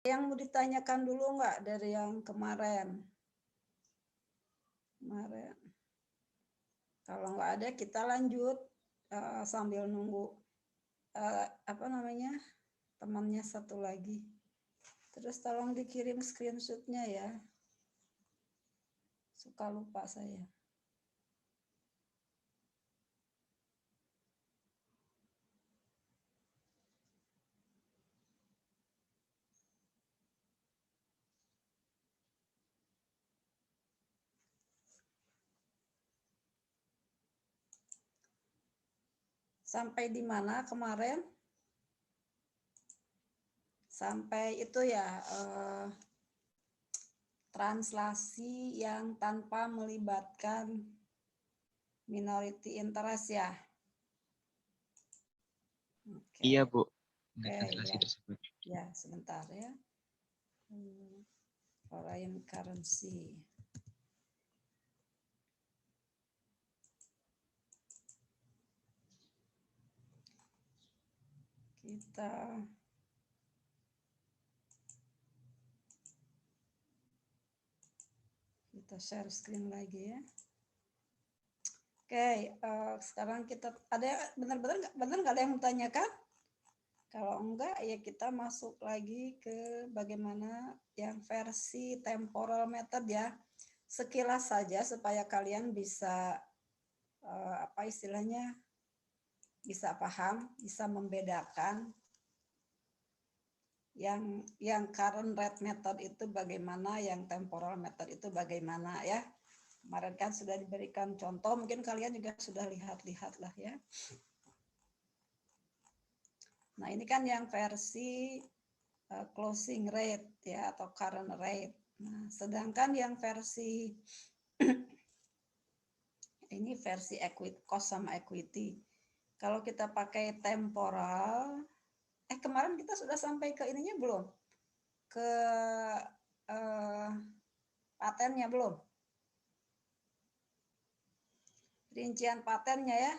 Yang mau ditanyakan dulu nggak dari yang kemarin? Kalau nggak ada, kita lanjut sambil nunggu apa namanya temannya satu lagi. Terus tolong dikirim screenshotnya ya. Suka lupa saya. Sampai di mana kemarin? Sampai itu ya, translasi yang tanpa melibatkan minority interest ya. Oke. Iya, Bu. Oke, Translasi ya. tersebut. Ya, sebentar ya. Foreign currency. Kita share screen lagi ya. Oke, sekarang kita ada benar-benar nggak ada yang menanyakan? Kalau enggak ya kita masuk lagi ke bagaimana yang versi temporal method ya. Sekilas saja supaya kalian bisa apa istilahnya bisa paham, bisa membedakan yang current rate method itu bagaimana, yang temporal method itu bagaimana ya. Kemarin kan sudah diberikan contoh, mungkin kalian juga sudah lihat-lihat lah ya. Nah, ini kan yang versi closing rate ya atau current rate. Nah, sedangkan yang versi ini versi equity, cost sama equity. Kalau kita pakai temporal, kemarin kita sudah sampai ke ininya belum? Ke patennya belum? Rincian patennya ya?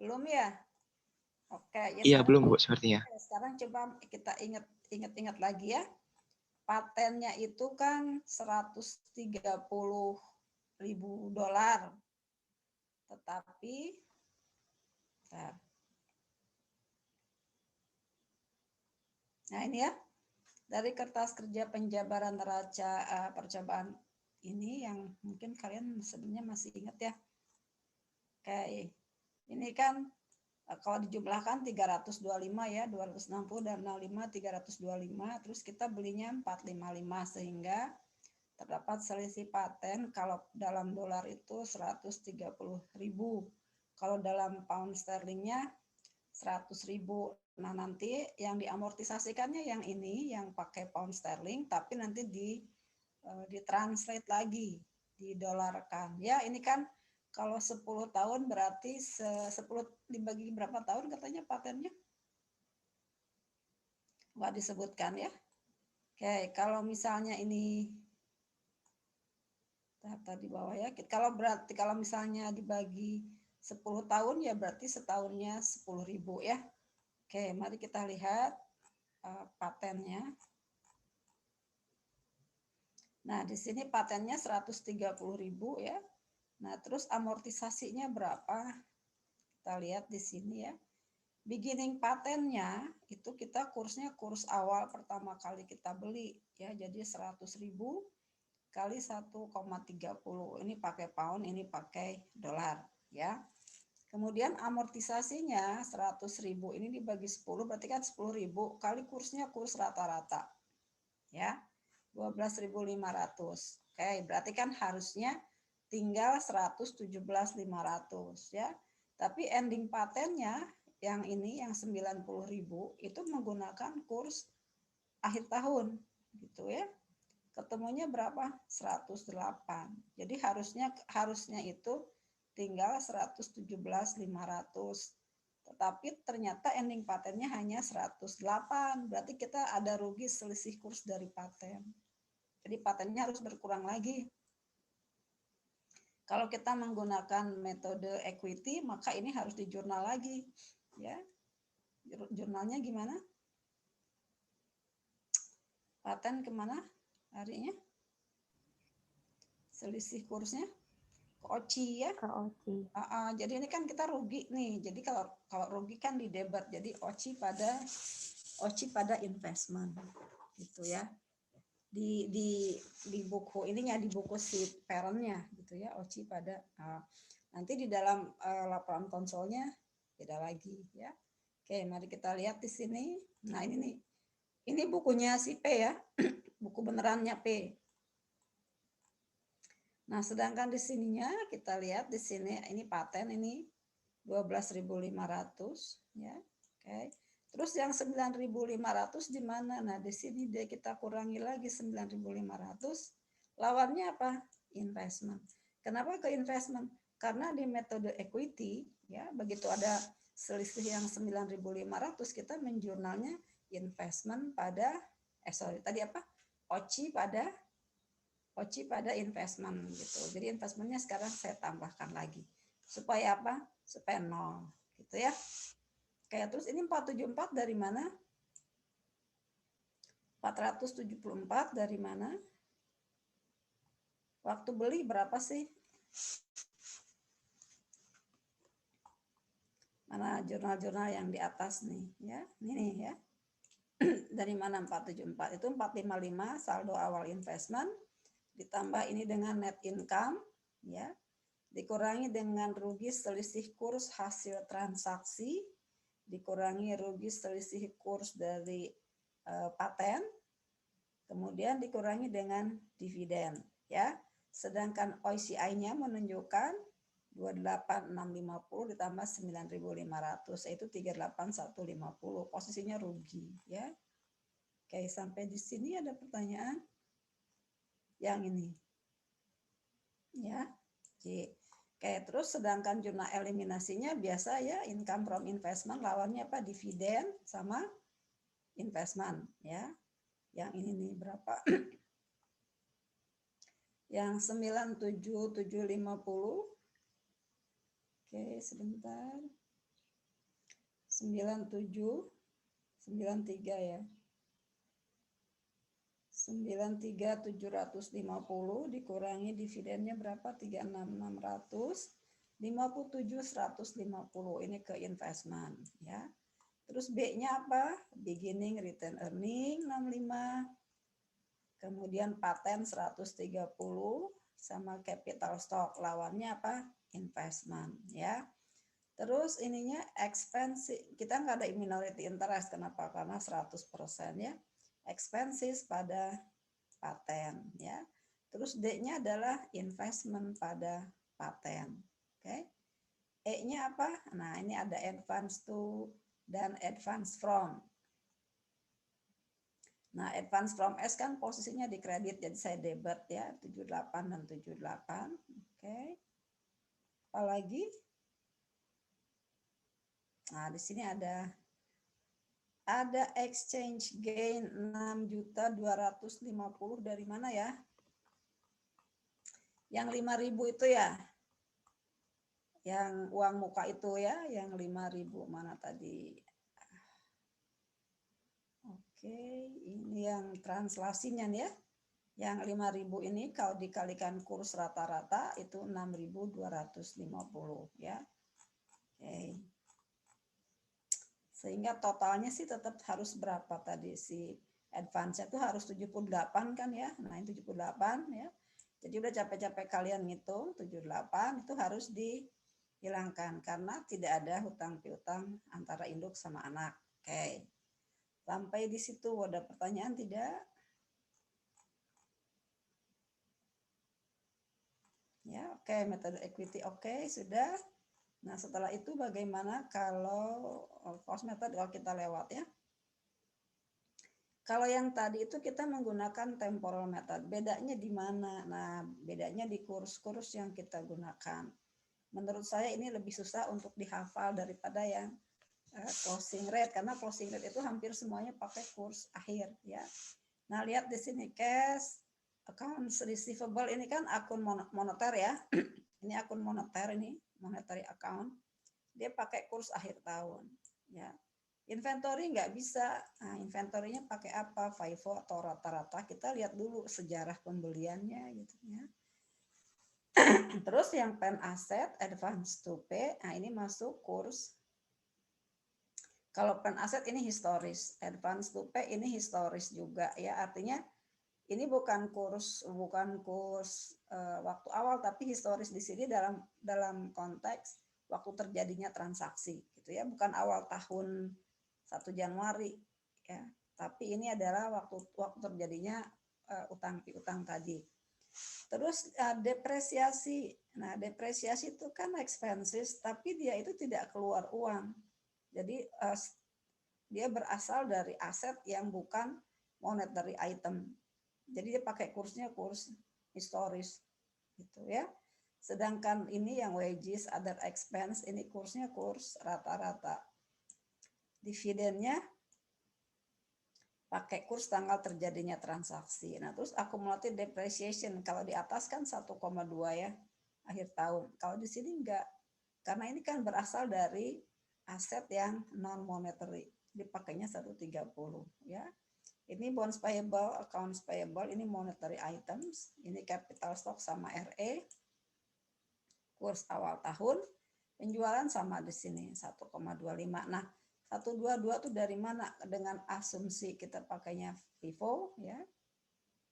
Belum ya? Oke, ya Iya, sekarang, belum, Bu, sepertinya. sekarang coba kita ingat lagi ya. Patennya itu kan 130.000 dolar. Tetapi nah ini ya, dari kertas kerja penjabaran neraca percobaan ini yang mungkin kalian sebenarnya masih ingat ya. Oke, ini kan kalau dijumlahkan 325 ya, 260 dan 65 325, terus kita belinya 455 sehingga terdapat selisih paten kalau dalam dolar itu 130.000. Kalau dalam pound sterlingnya 100.000. Nah, nanti yang diamortisasikannya yang ini, yang pakai pound sterling, tapi nanti ditranslate lagi, didolarkan. Ya, ini kan kalau 10 tahun berarti 10 dibagi berapa tahun katanya patennya? Nggak disebutkan ya. Oke, kalau misalnya ini tadi bawah ya. Kalau misalnya dibagi 10 tahun ya berarti setahunnya 10.000 ya. Oke, mari kita lihat patennya. Nah, di sini patennya 130.000 ya. Nah, terus amortisasinya berapa? Kita lihat di sini ya. Beginning patennya itu kita kursnya kurs awal pertama kali kita beli ya. Jadi 100.000 kali 1,30. Ini pakai pound, ini pakai dolar ya. Kemudian amortisasinya 100.000 ini dibagi 10 berarti kan 10.000 kali kursnya kurs rata-rata ya 12.500. Oke, berarti kan harusnya tinggal 117.500 ya. Tapi ending patennya yang ini yang 90.000 itu menggunakan kurs akhir tahun gitu ya. Ketemunya berapa? 108. Jadi harusnya itu tinggal 117.500. Tetapi ternyata ending patennya hanya 108. Berarti kita ada rugi selisih kurs dari paten. Jadi patennya harus berkurang lagi. Kalau kita menggunakan metode equity, maka ini harus dijurnal lagi. Ya, jurnalnya gimana? Paten kemana larinya? Selisih kursnya ke OCI ya. Ke OCI. Jadi ini kan kita rugi nih. Jadi kalau rugi kan di debat. Jadi OCI pada investment gitu ya. Di buku ininya, di buku si parentnya gitu ya, OCI pada nanti di dalam laporan konsolnya beda lagi ya. Oke, mari kita lihat di sini. Nah, ini nih. Ini bukunya si P ya. Buku benerannya P. Nah, sedangkan di sininya kita lihat di sini ini paten ini 12.500 ya. Oke. Terus yang 9.500 di mana? Nah, di sini dia kita kurangi lagi 9.500. Lawannya apa? Investment. Kenapa ke investment? Karena di metode equity ya, begitu ada selisih yang 9.500 kita menjurnalnya investment pada tadi apa? OCI pada investment gitu. Jadi investmentnya sekarang saya tambahkan lagi. Supaya apa? Supaya 0 gitu ya. Kayak terus ini 474 dari mana? 474 dari mana? Waktu beli berapa sih? Mana jurnal-jurnal yang di atas nih ya. Ini ya. Dari mana 474? Itu 455 saldo awal investment ditambah ini dengan net income ya. Dikurangi dengan rugi selisih kurs hasil transaksi, dikurangi rugi selisih kurs dari paten, kemudian dikurangi dengan dividen ya. Sedangkan OCI-nya menunjukkan 28.650 ditambah 9.500 yaitu 38.150. Posisinya rugi ya. Oke, sampai di sini ada pertanyaan? Yang ini. Ya. Oke, terus sedangkan jurnal eliminasinya biasa ya, income from investment lawannya apa? Dividen sama investment ya. Yang ini nih berapa? Yang 97750. Oke, sebentar. 9793 ya. 93.750 dikurangi dividennya berapa? 36.600. 57.150 ini ke investment ya. Terus B-nya apa? Beginning return earning 65. Kemudian paten 130 sama capital stock lawannya apa? Investment ya. Terus ininya expense kita nggak ada minority interest, kenapa? Karena 100% ya. Expenses pada paten ya. Terus D-nya adalah investment pada paten. Oke. E-nya apa? Nah, ini ada advance to dan advance from. Nah, advance from S kan posisinya di kredit, jadi saya debit ya, 78 dan 78. Oke. Apalagi? Nah, di sini ada exchange gain 6.250 dari mana ya? Yang 5.000 itu ya. Yang uang muka itu ya, yang 5.000 mana tadi? Oke, ini yang translasinya nih ya. Yang 5.000 ini kalau dikalikan kurs rata-rata itu 6.250 ya. Oke. Sehingga totalnya sih tetap harus berapa tadi si advance itu harus 78 kan ya. Nah, ini 78 ya. Jadi udah capek-capek kalian ngitung 78 itu harus dihilangkan karena tidak ada hutang piutang antara induk sama anak. Oke. Sampai di situ ada pertanyaan tidak? Ya, oke, metode equity oke, sudah. Nah, setelah itu bagaimana kalau cost method kalau kita lewat ya? Kalau yang tadi itu kita menggunakan temporal method. Bedanya di mana? Nah, bedanya di kurs-kurs yang kita gunakan. Menurut saya ini lebih susah untuk dihafal daripada yang closing rate karena closing rate itu hampir semuanya pakai kurs akhir ya. Nah, lihat di sini cash accounts receivable ini kan akun moneter ya. Ini akun moneter ini, monetary account. Dia pakai kurs akhir tahun ya. Inventory nggak bisa. Nah, inventory-nya pakai apa? FIFO atau rata-rata? Kita lihat dulu sejarah pembeliannya gitu ya. Terus yang pen aset, advance to pay, nah ini masuk kurs. Kalau pen aset ini historis, advance to pay ini historis juga ya. Artinya ini bukan kurs waktu awal, tapi historis di sini dalam konteks waktu terjadinya transaksi gitu ya, bukan awal tahun 1 Januari ya, tapi ini adalah waktu terjadinya utang piutang tadi. Terus depresiasi. Nah, depresiasi itu kan expenses, tapi dia itu tidak keluar uang. Jadi dia berasal dari aset yang bukan monetary item. Jadi dia pakai kursnya kurs historis gitu ya. Sedangkan ini yang wages, other expense, ini kursnya kurs rata-rata. Dividennya pakai kurs tanggal terjadinya transaksi. Nah, terus accumulated depreciation kalau di atas kan 1,2 ya akhir tahun. Kalau di sini enggak. Karena ini kan berasal dari aset yang non monetary. Dipakainya 130 ya. Ini bonds payable, accounts payable, ini monetary items, ini capital stock sama RE. Kurs awal tahun, penjualan sama di sini 1,25. Nah, 122 itu dari mana? Dengan asumsi kita pakainya FIFO ya.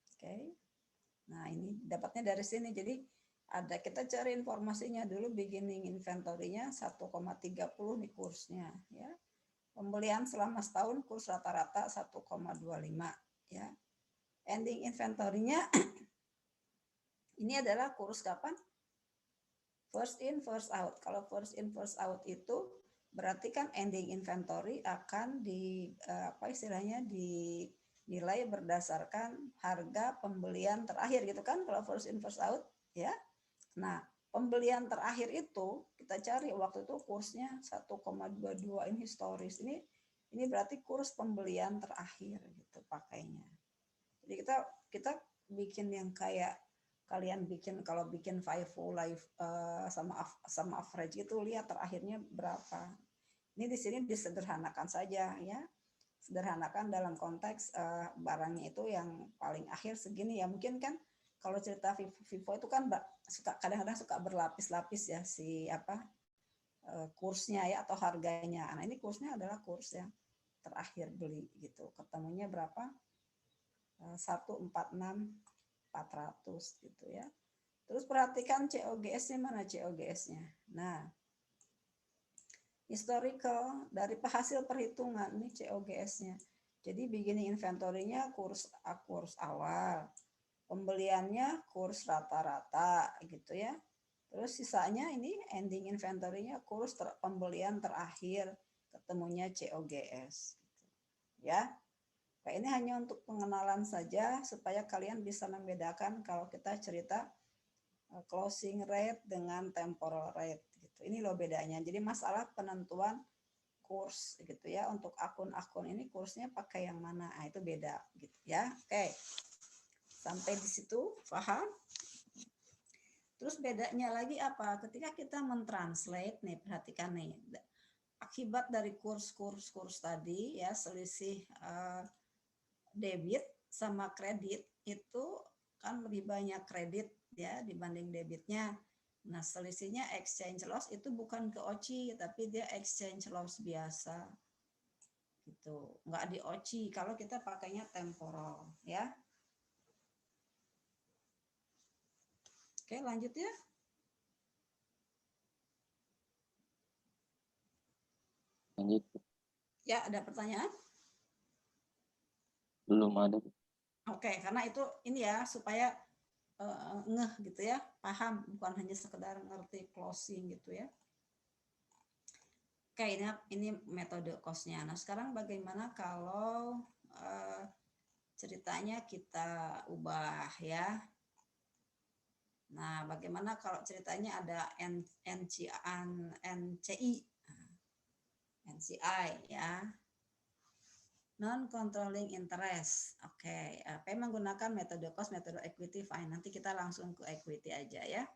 Oke. Nah, ini dapatnya dari sini. Jadi ada kita cari informasinya dulu, beginning inventory-nya 1,30 nih kursnya ya. Pembelian selama setahun kurs rata-rata 1,25 ya. Ending inventory-nya ini adalah kurs kapan? First in, first out. Kalau first in, first out itu berarti kan ending inventory akan dinilai berdasarkan harga pembelian terakhir gitu kan, kalau first in first out ya. Nah, pembelian terakhir itu kita cari waktu itu kursnya 1,22, ini historis. Ini berarti kurs pembelian terakhir gitu pakainya. Jadi kita bikin yang kayak kalian bikin, kalau bikin FIFO live sama average itu lihat terakhirnya berapa. Ini di sini disederhanakan saja ya. Sederhanakan dalam konteks barangnya itu yang paling akhir segini ya. Mungkin kan kalau cerita FIFO itu kan kadang-kadang suka berlapis-lapis ya kursnya ya atau harganya. Nah, ini kursnya adalah kurs yang terakhir beli gitu. Ketemunya berapa? 146.400 gitu ya. Terus perhatikan COGS-nya mana COGS-nya. Nah, historical dari hasil perhitungan ini COGS-nya. Jadi beginning inventory-nya kurs awal, pembeliannya kurs rata-rata gitu ya. Terus sisanya ini ending inventory-nya kurs pembelian terakhir, ketemunya COGS gitu. Ya. Nah, ini hanya untuk pengenalan saja supaya kalian bisa membedakan kalau kita cerita closing rate dengan temporal rate gitu. Ini loh bedanya. Jadi masalah penentuan kurs gitu ya, untuk akun-akun ini kursnya pakai yang mana. Nah, itu beda gitu ya. Oke. Sampai di situ paham? Terus bedanya lagi apa? Ketika kita mentranslate nih, perhatikan nih. Akibat dari kurs tadi ya, selisih debit sama kredit itu kan lebih banyak kredit ya dibanding debitnya. Nah, selisihnya exchange loss itu bukan ke OCI tapi dia exchange loss biasa. Gitu. Nggak di OCI kalau kita pakainya temporal ya. Oke, lanjut ya. Lanjut. Ya, ada pertanyaan? Belum ada. Oke, karena itu ini ya supaya ngeh gitu ya, paham, bukan hanya sekedar ngerti closing gitu ya. Oke, ini metode cost-nya. Nah, sekarang bagaimana kalau ceritanya kita ubah ya. Nah, bagaimana kalau ceritanya ada NCI ya. Non-controlling interest. Oke, P menggunakan metode cost, metode equity, fine. Nanti kita langsung ke equity aja ya.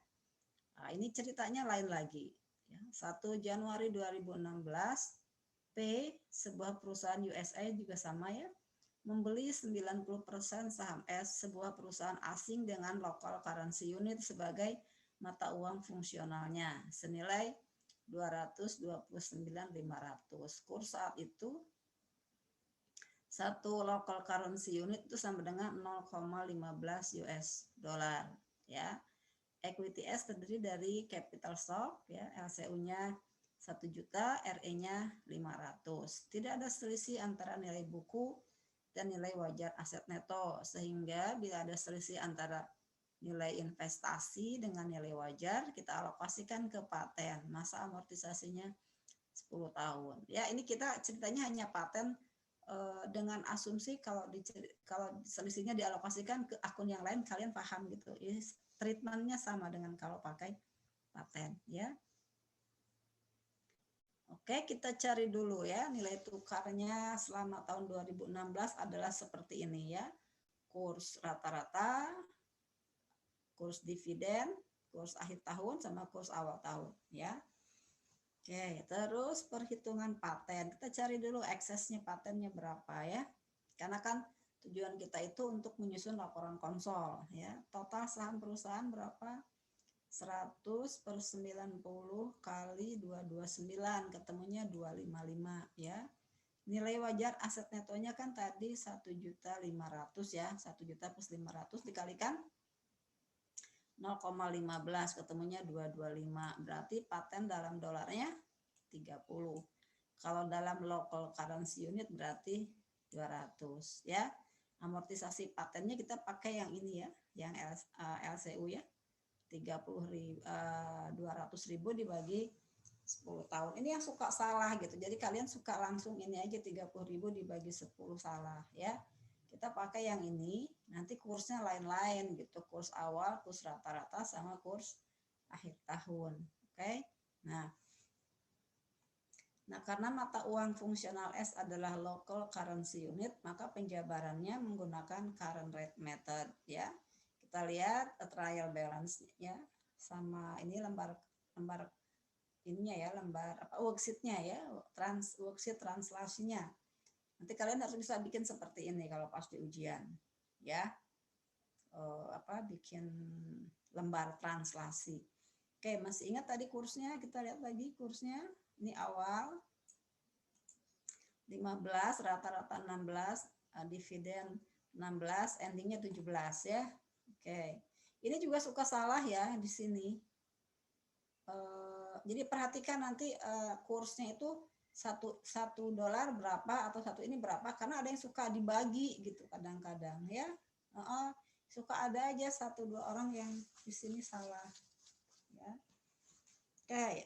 Nah, ini ceritanya lain lagi. 1 Januari 2016 sebuah perusahaan USA juga sama ya, membeli 90% saham S, sebuah perusahaan asing dengan local currency unit sebagai mata uang fungsionalnya senilai 229.500. Kurs saat itu satu local currency unit itu sama dengan 0,15 US dollar ya. Equity S terdiri dari capital stock ya, LCU-nya 1 juta, RE-nya 500. Tidak ada selisih antara nilai buku dan nilai wajar aset neto, sehingga bila ada selisih antara nilai investasi dengan nilai wajar, kita alokasikan ke paten. Masa amortisasinya 10 tahun. Ya, ini kita ceritanya hanya paten dengan asumsi kalau selisihnya dialokasikan ke akun yang lain, kalian paham gitu. Treatmentnya sama dengan kalau pakai paten ya. Oke, kita cari dulu ya nilai tukarnya selama tahun 2016 adalah seperti ini ya. Kurs rata-rata, kurs dividen, kurs akhir tahun sama kurs awal tahun ya. Oke, terus perhitungan paten. Kita cari dulu eksesnya patennya berapa ya. Karena kan tujuan kita itu untuk menyusun laporan konsol ya. Total saham perusahaan berapa? 100 per 90 kali 229, ketemunya 255 ya. Nilai wajar aset netonya kan tadi 1.500.000 ya. 1 juta plus 500 dikalikan 0,15, ketemunya 225. Berarti paten dalam dolarnya 30. Kalau dalam local currency unit berarti 200 ya. Amortisasi patennya kita pakai yang ini ya, yang LCU ya. 200.000 dibagi 10 tahun. Ini yang suka salah gitu. Jadi kalian suka langsung ini aja 30.000 dibagi 10 salah ya. Kita pakai yang ini, nanti kursnya lain-lain gitu. Kurs awal, kurs rata-rata sama kurs akhir tahun. Oke. Nah, karena mata uang fungsional S adalah local currency unit, maka penjabarannya menggunakan current rate method ya. Kita lihat trial balance ya, sama ini lembar ininya ya, lembar worksheet-nya ya, worksheet translasinya. Nanti kalian harus bisa bikin seperti ini kalau pas di ujian ya. Bikin lembar translasi. Oke, masih ingat tadi kursnya? Kita lihat lagi kursnya. Ini awal 15, rata-rata 16, dividen 16, endingnya 17 ya. Oke, ini juga suka salah ya di sini. Jadi perhatikan nanti kursnya itu satu dolar berapa atau satu ini berapa, karena ada yang suka dibagi gitu kadang-kadang ya. Suka ada aja 1-2 orang yang di sini salah. Ya. Oke,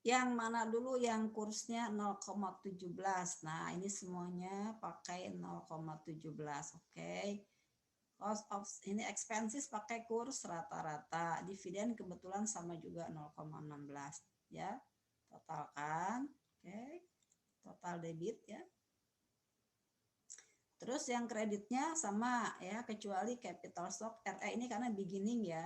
yang mana dulu yang kursnya 0,17. Nah, ini semuanya pakai 0,17. Oke. Cost of ini expenses pakai kurs rata-rata. Dividen kebetulan sama juga 0,16 ya. Totalkan. Oke. Total debit ya. Terus yang kreditnya sama ya, kecuali capital stock RE ini karena beginning ya.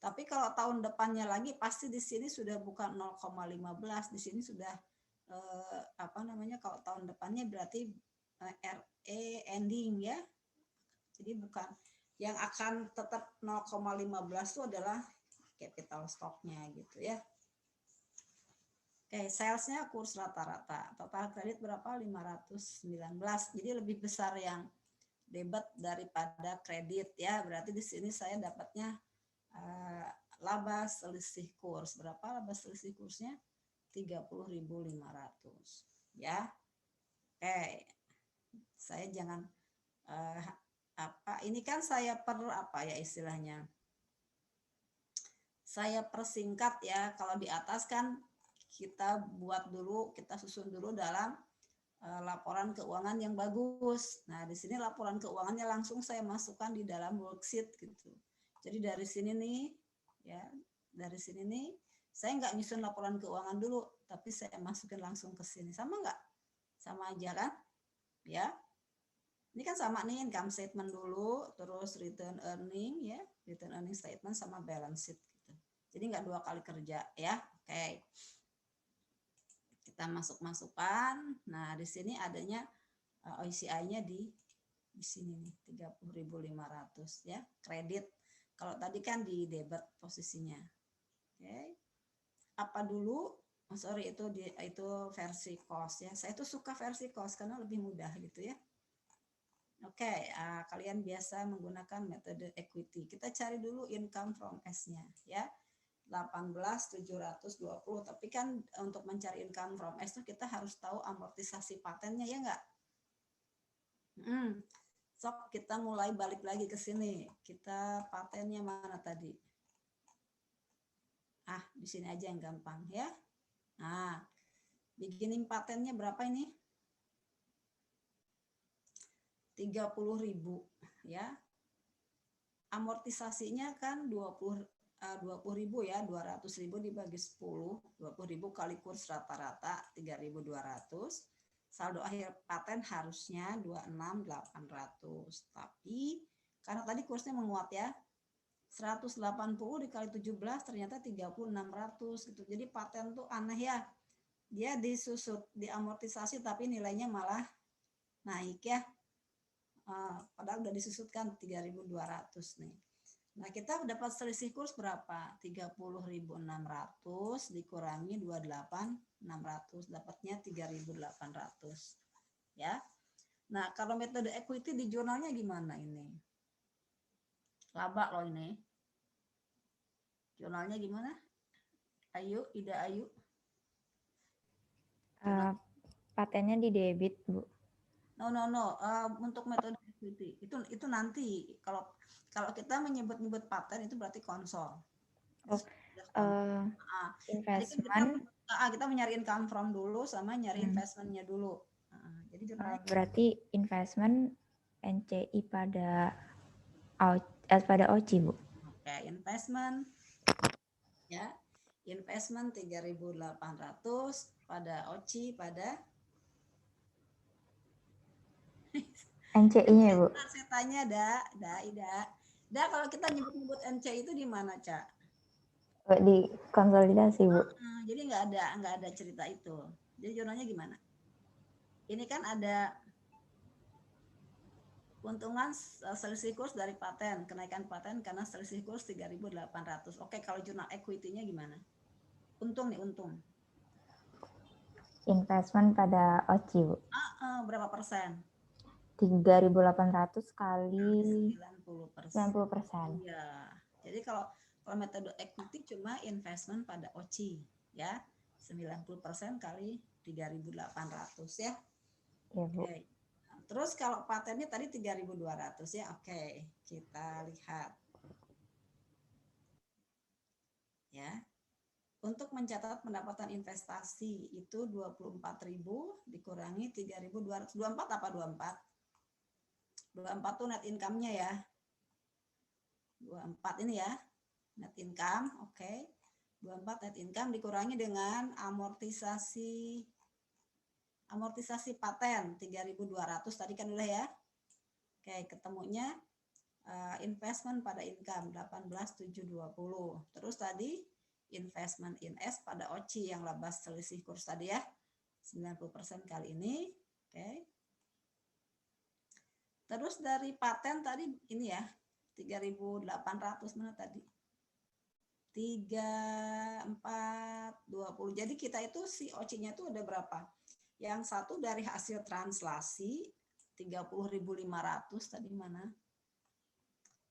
Tapi kalau tahun depannya lagi pasti di sini sudah bukan 0,15, di sini sudah kalau tahun depannya berarti RE ending ya. Jadi bukan yang akan tetap 0,15 itu adalah capital stock-nya gitu ya. Oke, sales-nya kurs rata-rata. Total kredit berapa? 519. Jadi lebih besar yang debit daripada kredit ya. Berarti di sini saya dapatnya laba selisih kurs. Berapa laba selisih kursnya? 30.500 ya. Oke. Saya jangan ini kan saya istilahnya? Saya persingkat ya. Kalau di atas kan kita buat dulu, kita susun dulu dalam laporan keuangan yang bagus. Nah, di sini laporan keuangannya langsung saya masukkan di dalam worksheet gitu. Jadi dari sini nih, ya, dari sini nih, saya nggak nyusun laporan keuangan dulu, tapi saya masukin langsung ke sini. Sama nggak? Sama aja kan? Ya. Ini kan sama nih, income statement dulu, terus return earning ya, return earning statement sama balance sheet gitu. Jadi nggak 2 kali kerja ya. Oke. Kita masukkan. Nah, di sini adanya OCI-nya di sini nih 30.500 ya, kredit. Kalau tadi kan di debit posisinya. Oke. Apa dulu? Oh, sorry, itu versi cost ya. Saya tuh suka versi cost karena lebih mudah gitu ya. Oke, kalian biasa menggunakan metode equity. Kita cari dulu income from S-nya ya. 18.720. Tapi kan untuk mencari income from S itu kita harus tahu amortisasi patennya ya enggak? Sok kita mulai balik lagi ke sini. Kita patennya mana tadi? Di sini aja yang gampang ya. Nah, beginning patennya berapa ini? 30.000 ya. Amortisasinya kan 20.000 ya, 200.000 dibagi 10, 20.000 kali kurs rata-rata 3.200. Saldo akhir paten harusnya 26.800. Tapi karena tadi kursnya menguat ya, 180 dikali 17 ternyata 30.600 gitu. Jadi paten tuh aneh ya. Dia disusut, diamortisasi tapi nilainya malah naik ya. Padahal udah disusutkan 3.200 nih. Nah, kita dapat selisih kurs berapa? 30.600 dikurangi 28.600, dapatnya 3.800. Ya. Nah, kalau metode equity di jurnalnya gimana ini? Laba loh ini. Jurnalnya gimana? Ayu, Ida Ayu. Patennya di debit, Bu. No. Untuk metode equity itu nanti. Kalau kita menyebut-nyebut paten itu berarti konsol. Investment. Kita mencari income from dulu sama nyari investmentnya dulu. Jadi berarti investment NCI pada OCI, Bu. Oke, investment ya. Investment 3.800 pada OCI pada NCI-nya, Bu. Saya tanya, Ida, kalau kita nyebut-nyebut NCI itu di mana, Cak? Di konsolidasi, Bu. Jadi nggak ada cerita itu. Jadi jurnalnya gimana? Ini kan ada keuntungan selisih kurs dari paten, kenaikan paten karena selisih kurs 3.800. Oke, kalau jurnal equity-nya gimana? Untung nih, untung. Investment pada OCI, Bu. Berapa persen? 3.800 kali 90%. Iya. Jadi kalau metode equity cuma investment pada OCI ya. 90% kali 3.800 ya. Ya, Bu. Oke. Terus kalau patennya tadi 3.200 ya. Oke, kita lihat. Ya. Untuk mencatat pendapatan investasi itu 24.000 dikurangi 3.200. 24 apa 24? 24 tuh net income-nya ya. 24 ini ya. Net income, oke. 24 net income dikurangi dengan amortisasi paten 3.200 tadi kan udah ya. Oke, ketemunya investment pada income 18.720. Terus tadi investment in S pada OCI yang laba selisih kurs tadi ya. 90% kali ini. Oke. Terus dari paten tadi ini ya. 3.800 mana tadi? 3420. Jadi kita itu si OCI-nya itu ada berapa? Yang satu dari hasil translasi 30.500 tadi mana?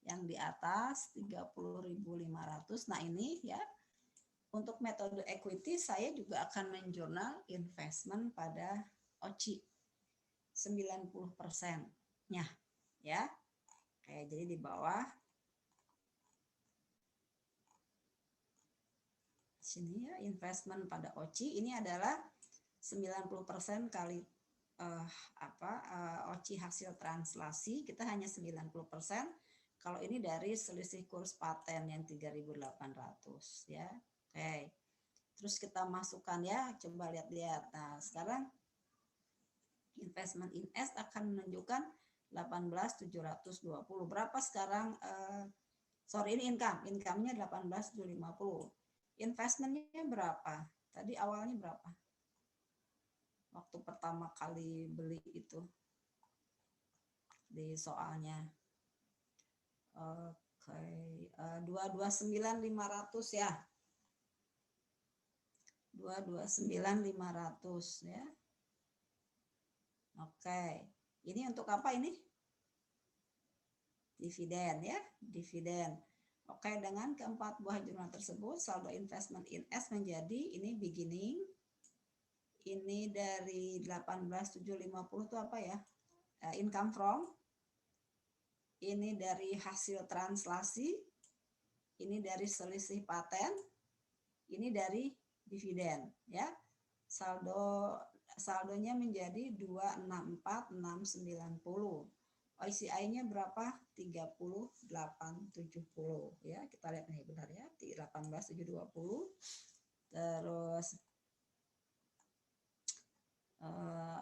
Yang di atas 30.500. Nah, ini ya. Untuk metode equity saya juga akan menjurnal investment pada OCI 90%-nya ya. Oke, jadi di bawah sini ya, investment pada OCI ini adalah 90% kali OCI hasil translasi, kita hanya 90%. Kalau ini dari selisih kurs paten yang 3.800 ya. Oke. Terus kita masukkan ya, coba lihat-lihat. Nah, sekarang investment in S akan menunjukkan 18.720. Berapa sekarang? Ini income-nya 18.750. Investmentnya berapa? Tadi awalnya berapa? waktu pertama kali beli itu di soalnya. Oke, 229.500 ya. 229.500 ya. Oke, ini untuk apa ini? Dividen ya, dividen. Oke, dengan keempat buah jurnal tersebut, saldo investment in S menjadi ini beginning. Ini dari 18.750 itu apa ya? Income from. Ini dari hasil translasi. Ini dari selisih paten. Ini dari dividen ya. Saldonya menjadi 264.690. OCI-nya berapa? 38.70 ya. Kita lihat nih benar ya, 18.720. Terus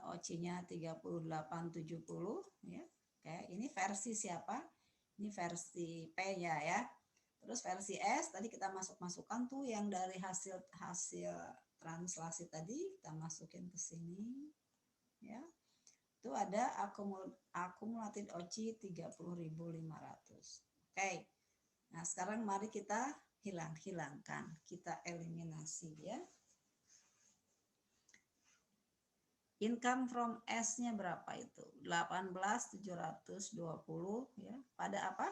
OC-nya 38.70 ya. Oke, ini versi siapa? Ini versi P-nya ya. Terus versi S tadi kita masukkan tuh yang dari hasil translasi tadi kita masukin ke sini ya. Itu ada akumulatif OC 30.500. Oke. Nah, sekarang mari kita hilangkan, kita eliminasi ya. Income from S-nya berapa itu? 18.720 ya. Pada apa?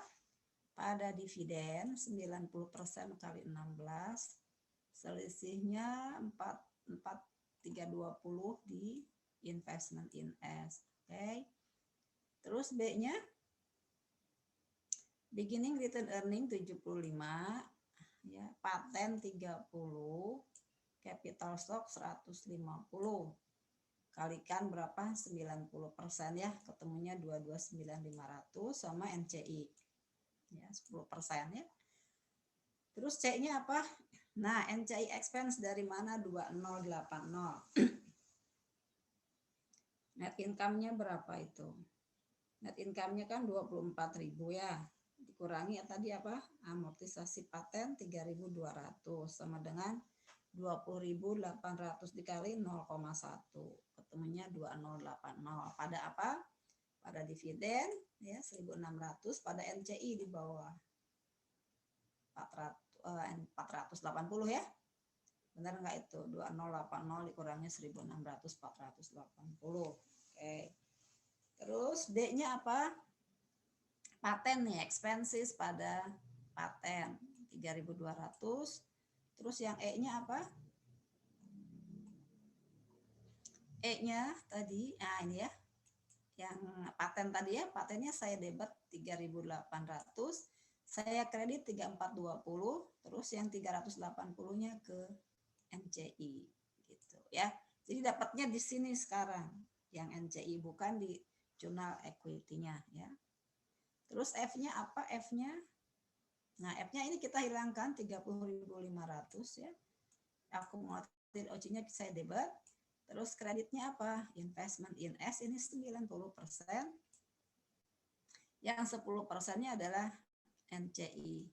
Pada dividen 90% kali 16. Selisihnya 4.320 di investment in S. Oke. Terus B-nya beginning return earning 75 ya, paten 30, capital stock 150. Kalikan berapa? 90% ya, ketemunya 229.500 sama NCI. Ya, 10% ya. Terus C-nya apa? Nah, NCI expense dari mana? 2080. Net income-nya berapa itu? Net income-nya kan 24.000 ya. Dikurangi ya tadi apa? Amortisasi paten 3.200 sama dengan 20.800 dikali 0,1. Ketemunya 2080. Pada apa? Pada dividen ya 1.600, pada NCI di bawah 480 ya. Benar enggak itu? 2080 dikurangi 1.600, 480. Oke. Terus D-nya apa? Paten nih, expenses pada paten 3.200. Terus yang E-nya apa? E-nya tadi, nah ini ya. Yang paten tadi ya, patennya saya debit 3.800, saya kredit 3.420, terus yang 380-nya ke NCI gitu ya. Jadi dapatnya di sini sekarang yang NCI, bukan di jurnal equity-nya ya. Terus F-nya apa? F-nya, nah F-nya ini kita hilangkan 30.500 ya. Akumulatif OC-nya saya debit. Terus kreditnya apa? Investment in S ini 90%. Yang 10%-nya adalah NCI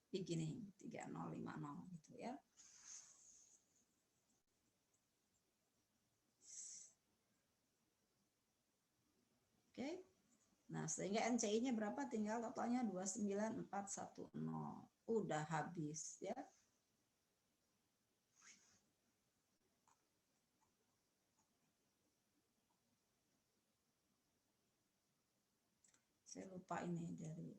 beginning 3050 gitu ya. Oke. Nah, sehingga NCI-nya berapa? Tinggal totalnya 29410. Udah habis ya. Saya lupa ini dari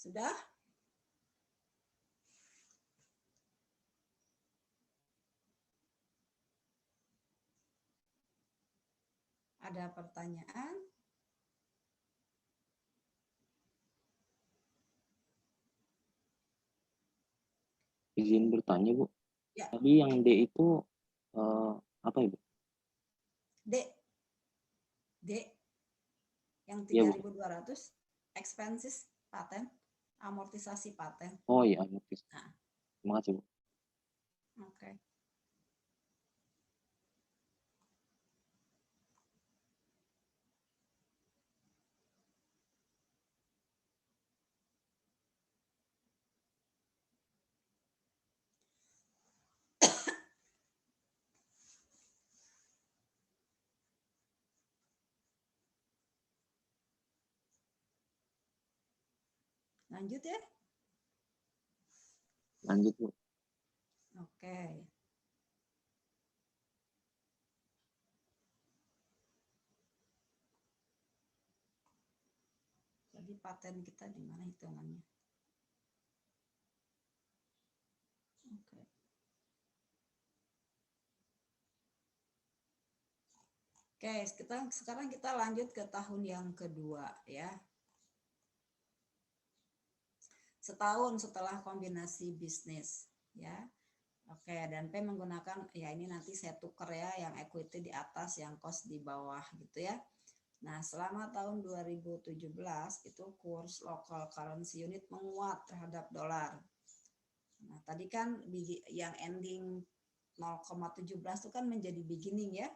sudah? Ada pertanyaan? Izin bertanya, Bu. Ya. Tadi yang D itu apa Ibu? D yang Iya, Bu. 3.200 expenses paten, amortisasi paten. Oh iya, amortis. Nah, Terima kasih, Bu. oke. Lanjut ya. Lanjut, Bu. Oke. Jadi paten kita di mana hitungannya? Oke. Oke, sekarang kita lanjut ke tahun yang kedua ya. Setahun setelah kombinasi bisnis ya. Oke, dan P menggunakan ya ini nanti saya tuker ya, yang equity di atas, yang cost di bawah gitu ya. Nah, selama tahun 2017 itu kurs local currency unit menguat terhadap dolar. Nah, tadi kan yang ending 0,17 itu kan menjadi beginning ya.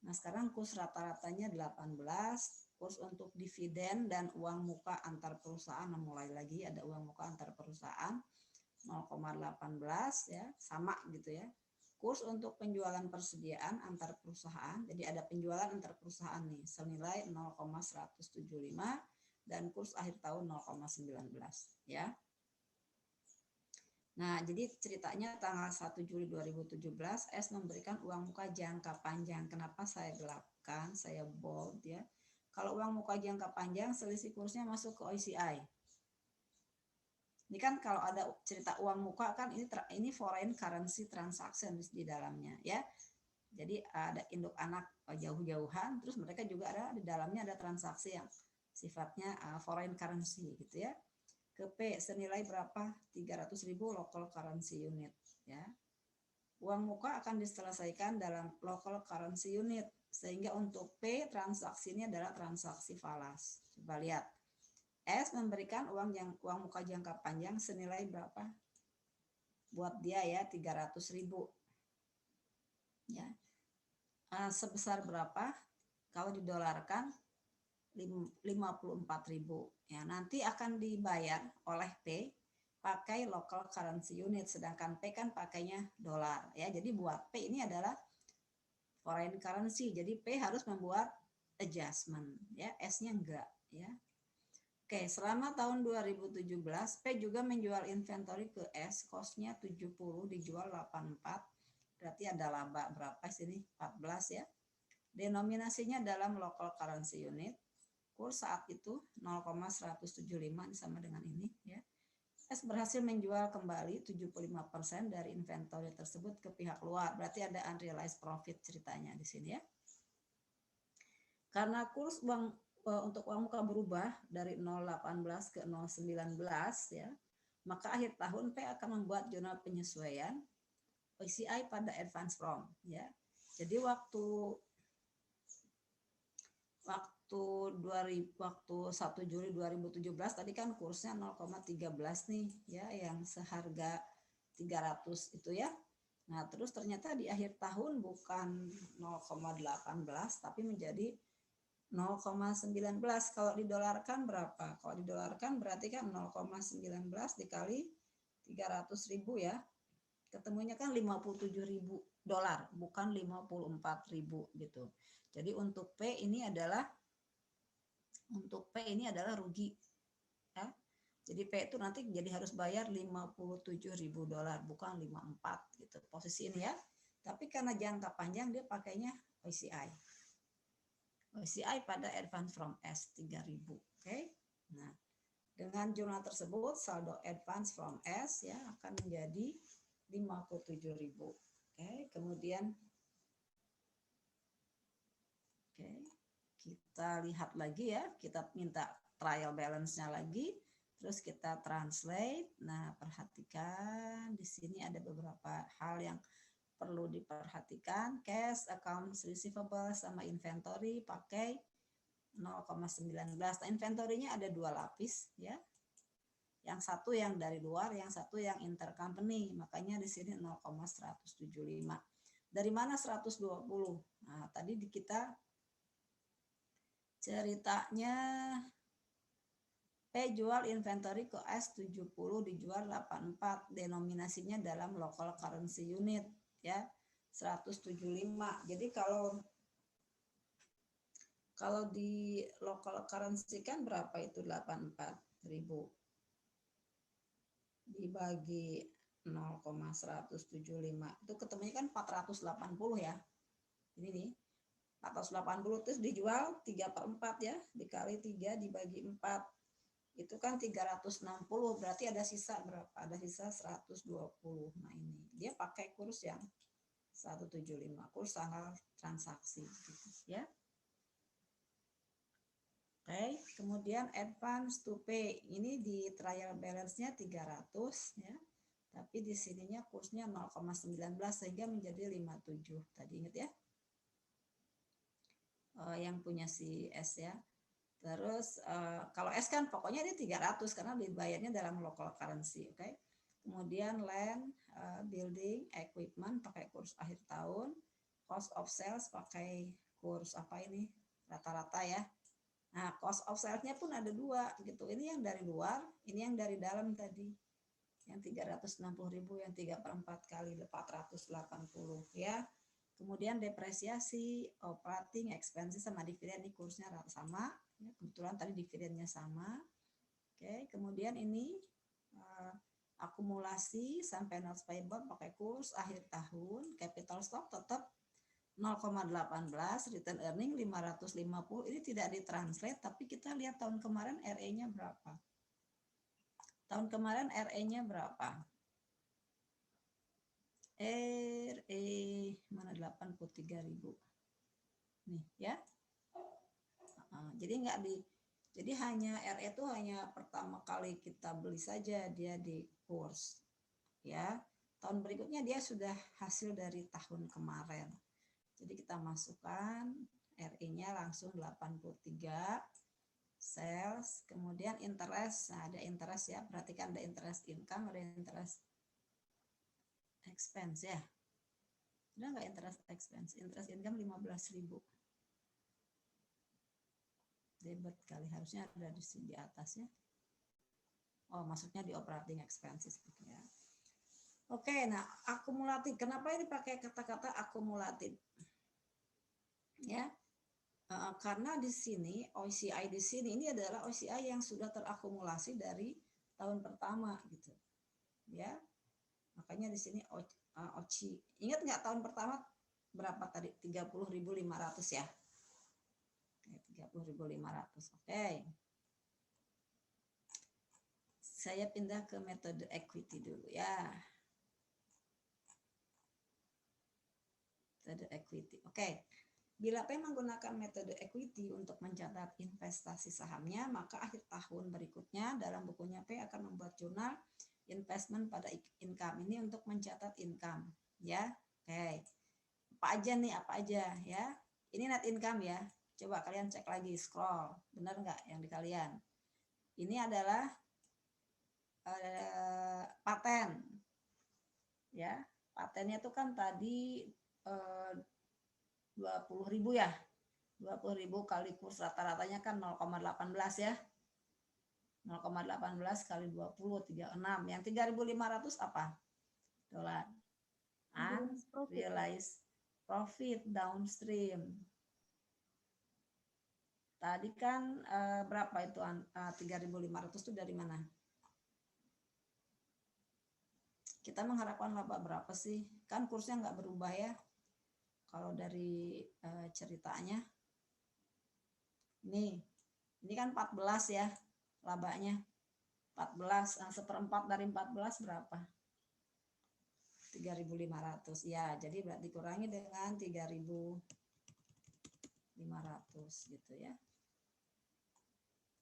Nah, sekarang kurs rata-ratanya 18, kurs untuk dividen dan uang muka antar perusahaan, nah mulai lagi ada uang muka antar perusahaan 0,18 ya, sama gitu ya. Kurs untuk penjualan persediaan antar perusahaan, jadi ada penjualan antar perusahaan nih, senilai 0,175 dan kurs akhir tahun 0,19 ya. Nah, jadi ceritanya tanggal 1 Juli 2017 S memberikan uang muka jangka panjang. Kenapa saya gelapkan, saya bold ya. Kalau uang muka jangka panjang selisih kursnya masuk ke OCI. Ini kan kalau ada cerita uang muka kan ini foreign currency transaction di dalamnya ya. Jadi ada induk anak jauh-jauhan, terus mereka juga ada di dalamnya ada transaksi yang sifatnya foreign currency gitu ya. Ke P senilai berapa? 300.000 local currency unit ya. Uang muka akan diselesaikan dalam local currency unit sehingga untuk P transaksi ini adalah transaksi falas. Coba lihat. S memberikan uang muka jangka panjang senilai berapa? Buat dia ya 300.000. Ya. Sebesar berapa? Kalau didolarkan 54.000. Ya, nanti akan dibayar oleh P pakai local currency unit, sedangkan P kan pakainya dolar ya. Jadi buat P ini adalah foreign currency. Jadi P harus membuat adjustment ya, S-nya enggak ya. Oke, selama tahun 2017 P juga menjual inventory ke S, cost-nya 70, dijual 84. Berarti ada laba berapa sini? 14 ya. Denominasinya dalam local currency unit. Kurs saat itu 0,175 sama dengan ini ya. S berhasil menjual kembali 75% dari inventory tersebut ke pihak luar. Berarti ada unrealized profit ceritanya di sini ya. Karena kurs untuk uang muka berubah dari 0,18 ke 0,19 ya, maka akhir tahun P akan membuat jurnal penyesuaian OCI pada advance from ya. Jadi waktu 1 Juli 2017 tadi kan kursnya 0,13 nih ya, yang seharga 300 itu ya. Nah, terus ternyata di akhir tahun bukan 0,18 tapi menjadi 0,19. Kalau didolarkan berapa? Kalau didolarkan berarti kan 0,19 dikali 300.000 ya. Ketemunya kan 57.000 dolar, bukan 54.000 gitu. Jadi untuk P ini adalah rugi ya. Jadi P itu nanti jadi harus bayar 57.000 dolar, bukan 54 gitu. Posisi ini ya. Tapi karena jangka panjang dia pakainya OCI. OCI pada advance from S 3.000. Oke. Nah, dengan jumlah tersebut saldo advance from S ya akan menjadi 57.000. Oke, kemudian kita lihat lagi ya, kita minta trial balance-nya lagi. Terus kita translate. Nah, perhatikan di sini ada beberapa hal yang perlu diperhatikan. Cash, accounts receivable, sama inventory pakai 0,19. Nah, inventory-nya ada 2 lapis ya. Yang satu yang dari luar, yang satu yang intercompany. Makanya di sini 0,175. Dari mana 120? Nah, tadi di kita ceritanya P jual inventory ke S 70, dijual 84, denominasinya dalam local currency unit ya 175. Jadi kalau di local currency kan berapa itu 84.000 dibagi 0,175 itu ketemunya kan 480 ya. Ini nih 480 terus dijual 3/4 ya, dikali 3 dibagi 4 itu kan 360, berarti ada sisa berapa? Ada sisa 120. Nah ini dia pakai kurs yang 175, kurs tanggal transaksi gitu ya. Oke, kemudian advance to pay. Ini di trial balance-nya 300 ya. Tapi di sininya kursnya 0,19 sehingga menjadi 57. Tadi ingat ya? Yang punya si S ya. Terus kalau S kan pokoknya dia 300 karena dibayarnya dalam local currency, oke. Kemudian land, building, equipment pakai kurs akhir tahun, cost of sales pakai kurs apa ini? Rata-rata ya. Nah, cost of sales-nya pun ada 2 gitu. Ini yang dari luar, ini yang dari dalam tadi. Yang 360.000 yang 3/4 kali 480 ya. Kemudian depresiasi, operating expenses sama dividen ini kursnya sama. Ya, kebetulan tadi dividennya sama. Oke, kemudian ini akumulasi sampai notes payable pakai kurs akhir tahun. Capital stock tetap 0,18, return earning 550. Ini tidak ditranslate, tapi kita lihat tahun kemarin RE-nya berapa. Tahun kemarin RE-nya berapa? RE mana 83.000 nih ya. Jadi hanya RE itu hanya pertama kali kita beli saja dia di kurs ya. Tahun berikutnya dia sudah hasil dari tahun kemarin. Jadi kita masukkan RE-nya langsung 83, sales, kemudian interest. Nah, ada interest ya, perhatikan ada interest income, ada interest expense ya. Sudah nggak interest expense? Interest income 15.000. Debit kali, harusnya ada di sini di atasnya. Oh, maksudnya di operating expenses ya. Oke, nah akumulatif. Kenapa ini pakai kata-kata akumulatif? Ya, karena di sini OCI di sini ini adalah OCI yang sudah terakumulasi dari tahun pertama gitu. Ya. Makanya di sini OCI. Ingat nggak tahun pertama berapa tadi? 30.500 ya. 30.500. Oke. Saya pindah ke metode equity dulu ya. Metode equity. Oke. Bila P menggunakan metode equity untuk mencatat investasi sahamnya, maka akhir tahun berikutnya dalam bukunya P akan membuat jurnal investment pada income ini untuk mencatat income ya. Oke. Apa aja ya. Ini net income ya. Coba kalian cek lagi, scroll. Benar nggak yang di kalian? Ini adalah paten. Ya. Patennya itu kan tadi 20.000 ya. 20.000 kali kurs rata-ratanya kan 0,18 ya. 0,18 kali 20, 36. Yang 3.500 apa? Dolar. Unrealized profit downstream. Tadi kan berapa itu 3.500 itu dari mana? Kita mengharapkan laba berapa sih? Kan kursnya nggak berubah ya. Kalau dari ceritanya. Ini kan 14 ya labanya. 14, nah 1/4 dari 14 berapa? 3.500 ya, jadi berarti dikurangi dengan 3.500 gitu ya.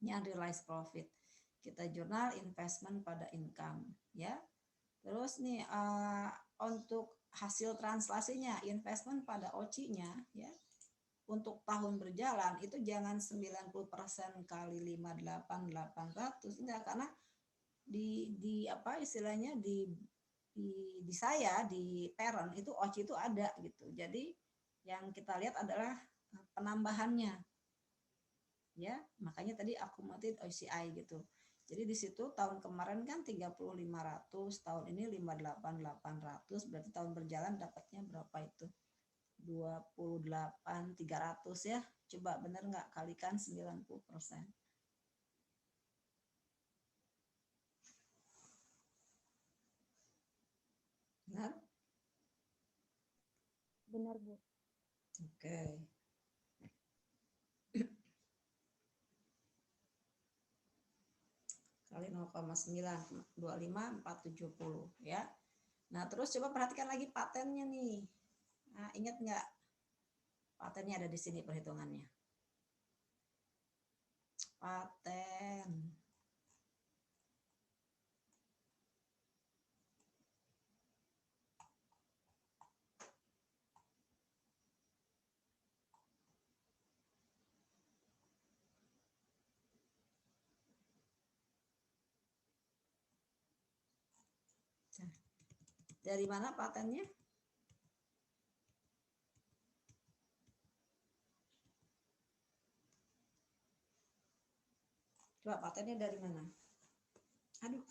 Ini unrealized profit. Kita jurnal investment pada income ya. Terus nih untuk hasil translasinya investment pada OCI-nya ya. Untuk tahun berjalan itu jangan 90% kali 58.800 enggak, karena di apa istilahnya di saya di parent itu OCI itu ada gitu. Jadi yang kita lihat adalah penambahannya. Ya, makanya tadi accumulated OCI gitu. Jadi di situ tahun kemarin kan 30.500, tahun ini 58.800, berarti tahun berjalan dapatnya berapa itu? 28.300 ya. Coba benar nggak kalikan 90%. Benar? Benar, Bu. Oke. Kali 0,9, 25.470 ya. Nah, terus coba perhatikan lagi patennya nih. Nah, ingat nggak? Patennya ada di sini perhitungannya. Paten. Dari mana patennya? Coba patennya dari mana? Aduh,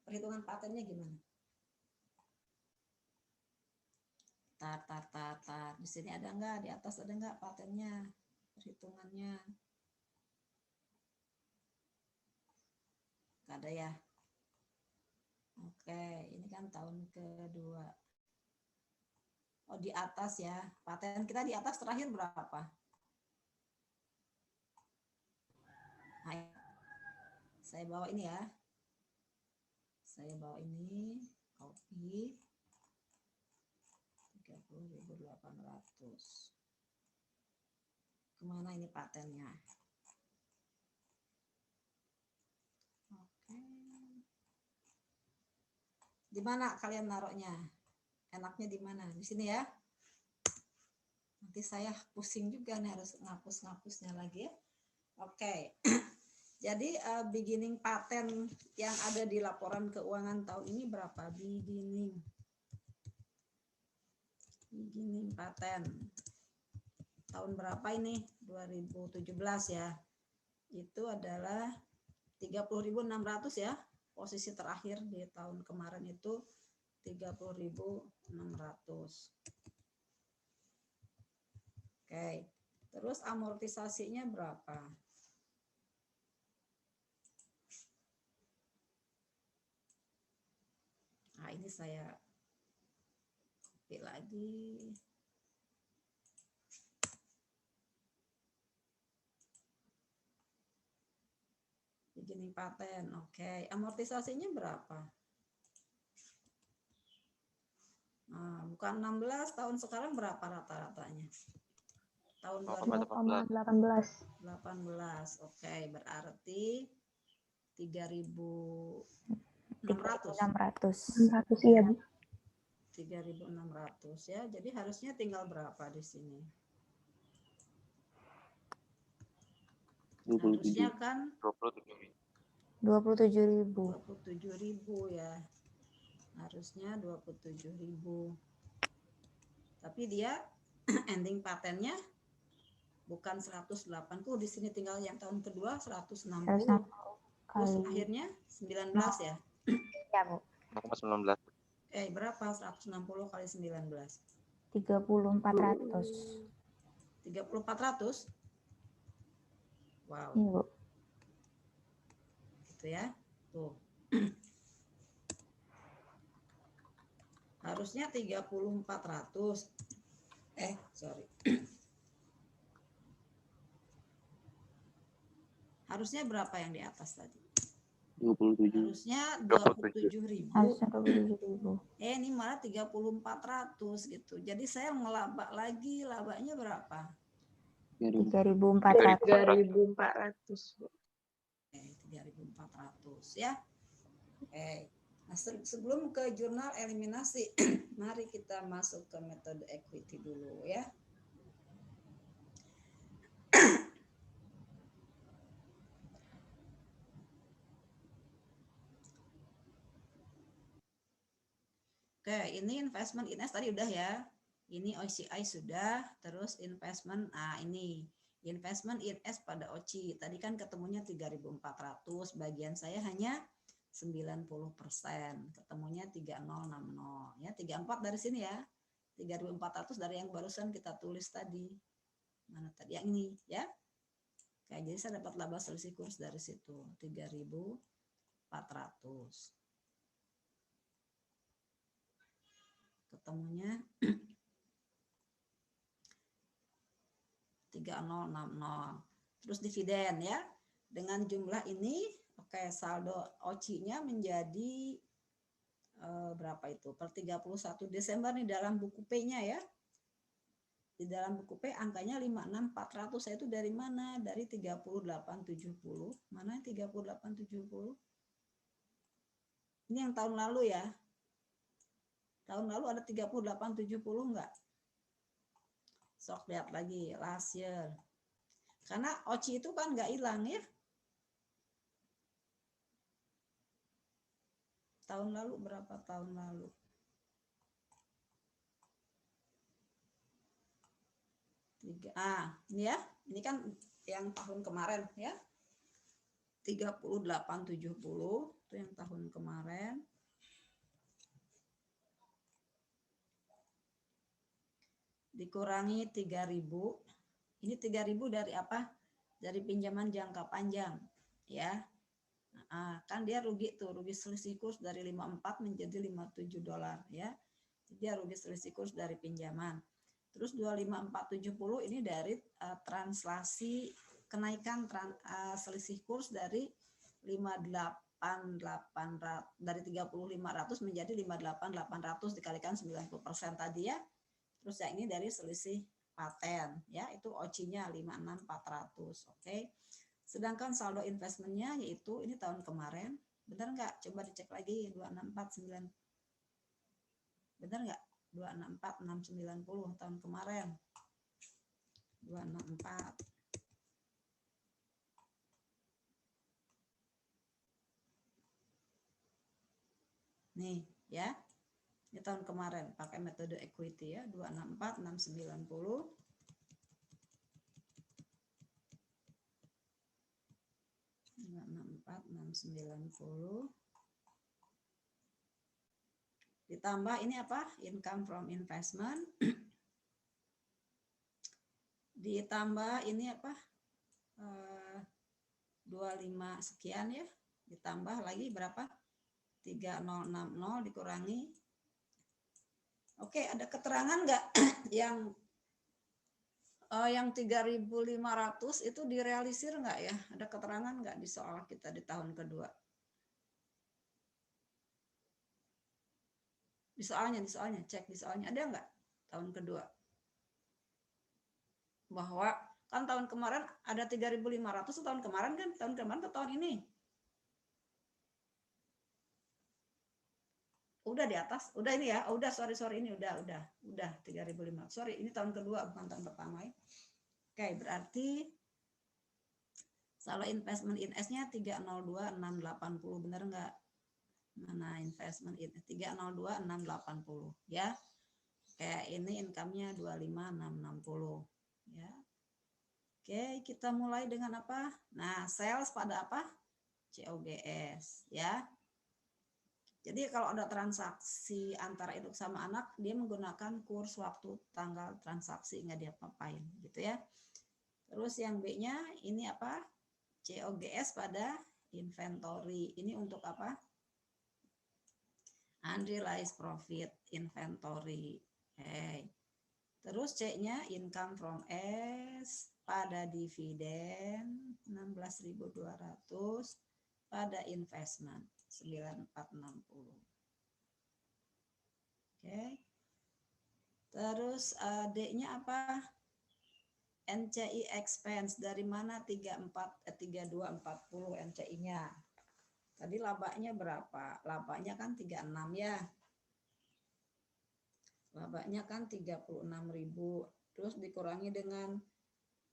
perhitungan patennya gimana? Tar. Di sini ada enggak? Di atas ada enggak patennya? Perhitungannya. Enggak ada ya? Oke, ini kan tahun kedua. Oh, di atas ya. Paten kita di atas terakhir berapa? Nah, saya bawa ini ya. Saya bawa ini, copy. 30.800. Kemana ini patennya? Oke. Di mana kalian naruhnya? Enaknya di mana? Di sini ya. Nanti saya pusing juga nih, harus ngapus-ngapusnya lagi ya. Oke. Jadi beginning paten yang ada di laporan keuangan tahun ini berapa? Beginning paten. Tahun berapa ini? 2017 ya. Itu adalah 30.600 ya. Posisi terakhir di tahun kemarin itu 30.600. Oke. Terus amortisasinya berapa? Nah, ini saya copy lagi. Beginning paten, oke. Amortisasinya berapa? Nah, bukan 16, tahun sekarang berapa rata-ratanya? Tahun 0,18. 2018, oke. Berarti 3.600. 3.600 iya, Bu. 3.600 ya. Jadi harusnya tinggal berapa di sini? Harusnya kan 27.000. 27.000 ya. Harusnya 27.000. Tapi dia ending patennya bukan 180, di sini tinggal yang tahun kedua 160. Terus akhirnya 19 ya. Ya, Bu. 0,19. Berapa 160 kali 19? 30.400. 30.400? Wow. Iya, Bu. Gitu ya. Tuh. Harusnya 30.400. Sorry. Harusnya berapa yang di atas tadi? 27. Harusnya 27.000. Harusnya 27.000. Ini malah 30.400 gitu. Jadi saya ngelaba lagi, labanya berapa? 3.400. 3.400. 3.400 ya. Oke. Nah, sebelum ke jurnal eliminasi, mari kita masuk ke metode equity dulu ya. Oke, ini investment in S tadi udah ya. Ini OCI sudah, terus investment, nah ini investment in S pada OCI. Tadi kan ketemunya 3.400, bagian saya hanya 90%, ketemunya 3060 ya, 34 dari sini ya, 3.400 dari yang barusan kita tulis tadi, mana tadi yang ini ya. Oke, jadi saya dapat laba selisih kurs dari situ 3.400, ketemunya 3060. Terus dividen ya, dengan jumlah ini. Oke, saldo OCI-nya menjadi berapa itu? Per 31 Desember nih dalam buku P-nya ya. Di dalam buku P angkanya 56.400. Saya itu dari mana? Dari 3870. Mana 3870? Ini yang tahun lalu ya. Tahun lalu ada 3870 enggak? Sok lihat lagi last year. Karena OCI itu kan enggak hilang ya. Tahun lalu berapa tahun lalu? Ini ya. Ini kan yang tahun kemarin ya. 3870 itu yang tahun kemarin. Dikurangi 3.000. Ini 3.000 dari apa? Dari pinjaman jangka panjang ya. Kan dia rugi tuh, rugi selisih kurs dari 54 menjadi 57 dolar ya. Dia rugi selisih kurs dari pinjaman. Terus 25470 ini dari translasi kenaikan selisih kurs dari 58.800 dari 30.500 menjadi 58.800 dikalikan 90% tadi ya. Terus yang ini dari selisih paten ya, itu OCI-nya 56.400. Oke. Sedangkan saldo investmentnya yaitu ini tahun kemarin, benar nggak? Coba dicek lagi 2649. Benar nggak? 264690 tahun kemarin. 264. Nih ya. Ini tahun kemarin pakai metode equity ya, 264690. 264.690 ditambah ini apa? Income from investment. Ditambah ini apa? 25 sekian ya. Ditambah lagi berapa? 3060 dikurangi. Oke, ada keterangan nggak yang 3.500 itu direalisir nggak ya? Ada keterangan nggak di soal kita di tahun kedua? Di soalnya, cek di soalnya ada nggak tahun kedua? Bahwa kan tahun kemarin ada 3.500 tahun kemarin kan? Tahun kemarin atau tahun ini? Udah di atas, udah ini ya, udah sorry ini udah 3.500. Sorry, ini tahun kedua bukan tahun pertama ya. Oke, berarti saldo investment in S-nya 302.680, bener nggak? Mana investment in 302.680 ya. Kayak ini income-nya 25.660 ya. Oke, kita mulai dengan apa? Nah, sales pada apa? COGS ya. Jadi kalau ada transaksi antara induk sama anak, dia menggunakan kurs waktu tanggal transaksi, nggak diapa-apain gitu ya. Terus yang B-nya ini apa? COGS pada inventory. Ini untuk apa? Unrealized profit inventory. Okay. Terus C-nya income from S pada dividen 16.200 pada investment 9460. Oke. Terus D-nya apa? NCI expense dari mana 3240 NCI-nya. Tadi labanya berapa? Labanya kan 36 ya. Labanya kan 36.000. Terus dikurangi dengan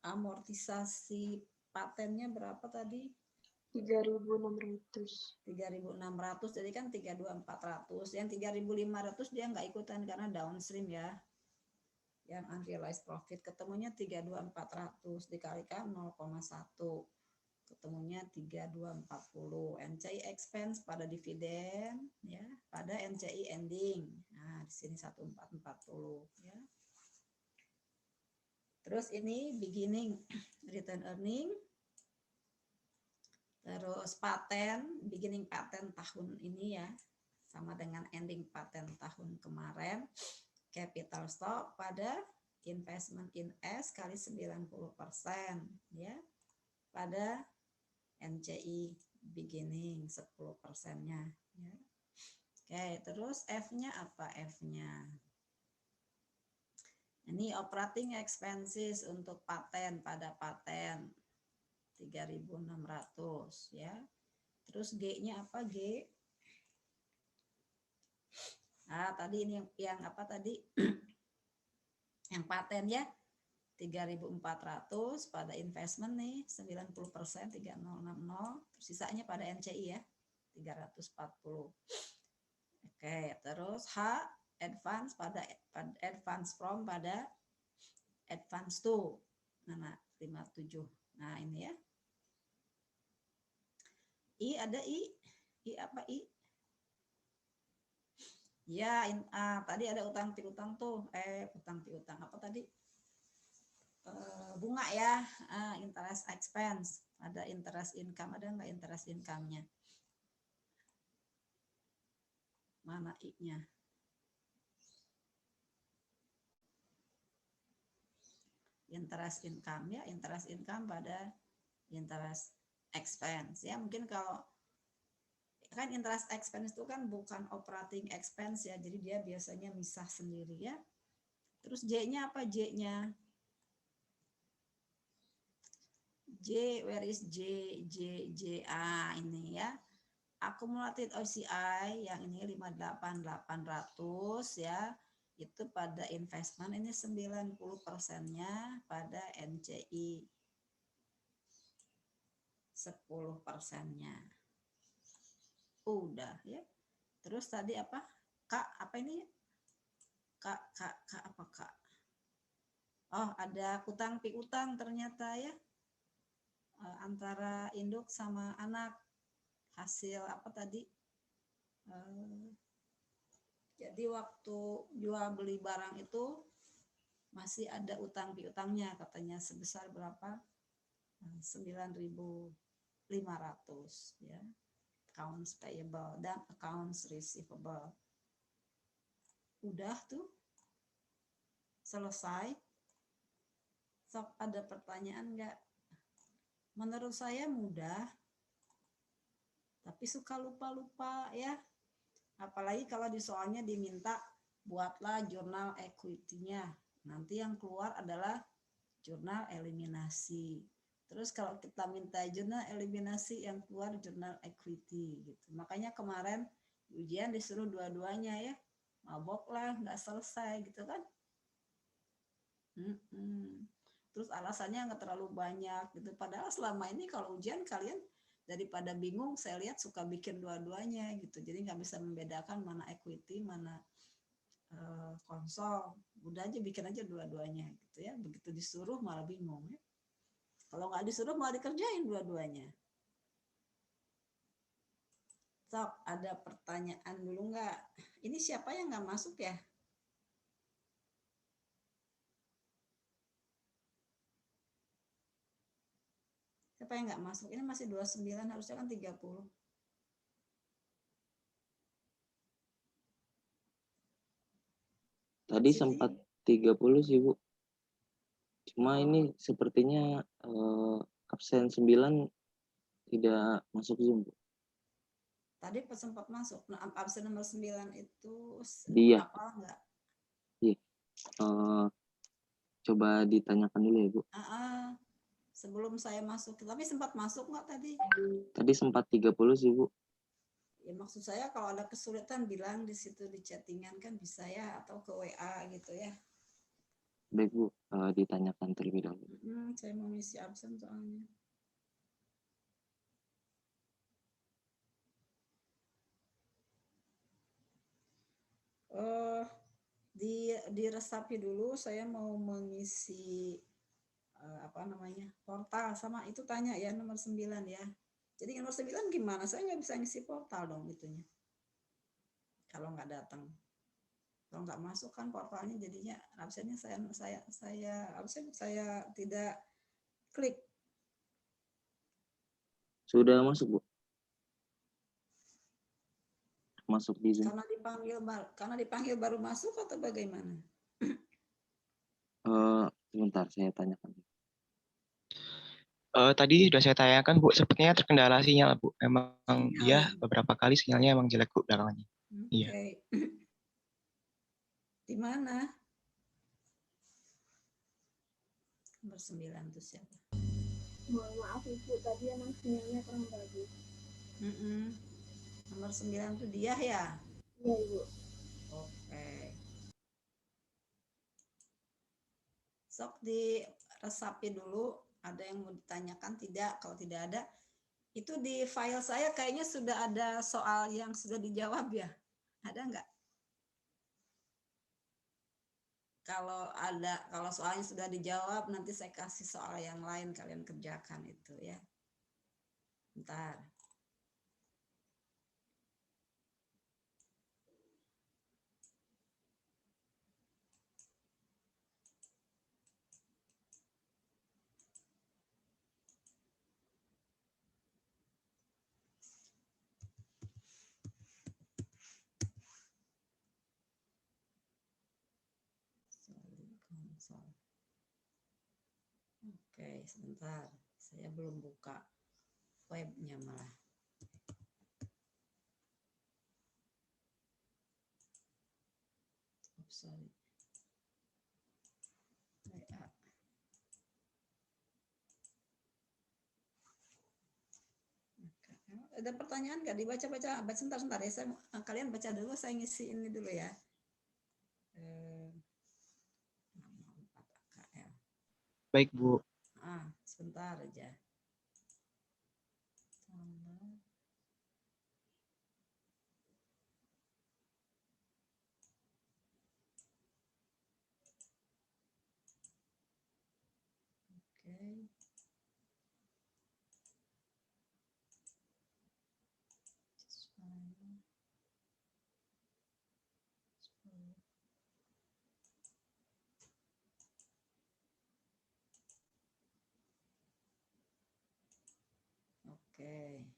amortisasi patennya berapa tadi? 3.600. 3.600, jadi kan 32.400. Yang 3.500 dia nggak ikutan karena downstream ya. Yang unrealized profit ketemunya 32.400 dikalikan 0,1. Ketemunya 3240. NCI expense pada dividen ya, pada NCI ending. Nah, di sini 1440 ya. Terus ini beginning return earning. Terus paten, beginning paten tahun ini ya, sama dengan ending paten tahun kemarin. Capital stock pada investment in S kali 90% ya, pada NCI beginning 10%-nya ya. Oke, terus F-nya apa F-nya? Ini operating expenses untuk paten pada paten 3.600 ya. Terus G-nya apa G? Nah, tadi ini yang apa tadi? Yang paten ya. 3.400 pada investment nih 90% 3060. Terus sisanya pada NCI ya 340. Oke, terus H advance pada advance from pada advance to. Nah, 57. Nah, ini ya. I ada I. I apa I? Ya, tadi ada utang piutang tuh. Utang piutang apa tadi? Bunga ya. Interest expense. Ada interest income, ada nggak interest income-nya? Mana I-nya? Interest income ya, interest income pada interest expense ya. Mungkin kalau kan interest expense itu kan bukan operating expense ya, jadi dia biasanya misah sendiri ya. Terus J-nya apa J-nya? J, where is J? Ini ya. Accumulated OCI yang ini 58.800 ya. Itu pada investment ini 90%-nya pada NCI. 10%-nya. Udah ya. Terus tadi apa? Kak, apa ini? Kak apa Kak? Oh, ada utang piutang ternyata ya. Antara induk sama anak. Hasil apa tadi? Jadi waktu jual beli barang itu masih ada utang piutangnya, katanya sebesar berapa? 9.500 ya. Accounts payable dan accounts receivable. Udah tuh. Selesai. Sok ada pertanyaan enggak? Menurut saya mudah. Tapi suka lupa-lupa ya. Apalagi kalau di soalnya diminta buatlah jurnal equity-nya. Nanti yang keluar adalah jurnal eliminasi. Terus kalau kita minta jurnal eliminasi, yang keluar jurnal equity gitu. Makanya kemarin ujian disuruh dua-duanya ya. Mabok lah, nggak selesai gitu kan. Terus alasannya nggak terlalu banyak gitu. Padahal selama ini kalau ujian kalian daripada bingung, saya lihat suka bikin dua-duanya gitu. Jadi nggak bisa membedakan mana equity, mana konsol. Udah aja bikin aja dua-duanya gitu ya. Begitu disuruh malah bingung ya. Kalau nggak disuruh malah dikerjain dua-duanya. Sok, ada pertanyaan dulu nggak? Ini siapa yang nggak masuk ya? Siapa yang nggak masuk? Ini masih 29, harusnya kan 30. Tadi sempat 30 sih, Bu. Cuma ini sepertinya absen 9 tidak masuk Zoom, Bu. Tadi sempat masuk. Nah, absen nomor 9 itu Dia. apa enggak? Iya. coba ditanyakan dulu ya Bu. Sebelum saya masuk, tapi sempat masuk nggak tadi? Tadi sempat 30 sih Bu. Ya maksud saya kalau ada kesulitan bilang di situ di chattingan kan bisa ya, atau ke WA gitu ya. Baik Bu, ditanyakan terlebih dahulu. Saya mau ngisi absen soalnya. Diresapi dulu, saya mau mengisi portal sama itu tanya ya nomor 9 ya. Jadi nomor 9 gimana? Saya nggak bisa ngisi portal dong itunya. Kalau nggak datang. Kalau nggak masuk kan portalnya jadinya absennya saya tidak klik. Sudah masuk Bu? Masuk di Zoom. Karena dipanggil baru masuk atau bagaimana? Sebentar saya tanyakan. Tadi sudah saya tanyakan Bu, sepertinya terkendala sinyal Bu. Memang dia beberapa kali sinyalnya emang jelek Bu belakangannya. Iya. Di mana? Nomor 9 itu siapa? Maaf Ibu, tadi emang sinyalnya kurang bagus. Nomor 9 itu dia ya? Iya Ibu. Oke. Sok diresapi dulu, ada yang mau ditanyakan tidak? Kalau tidak ada, itu di file saya kayaknya sudah ada soal yang sudah dijawab ya? Ada nggak? Kalau soalnya sudah dijawab, nanti saya kasih soal yang lain kalian kerjakan itu ya. Bentar. Oke, sebentar. Saya belum buka webnya malah. Sorry. Ada pertanyaan nggak? Dibaca-baca. Sebentar ya. Kalian baca dulu, saya ngisi ini dulu ya. Baik Bu. Sebentar aja. Oke. Oke.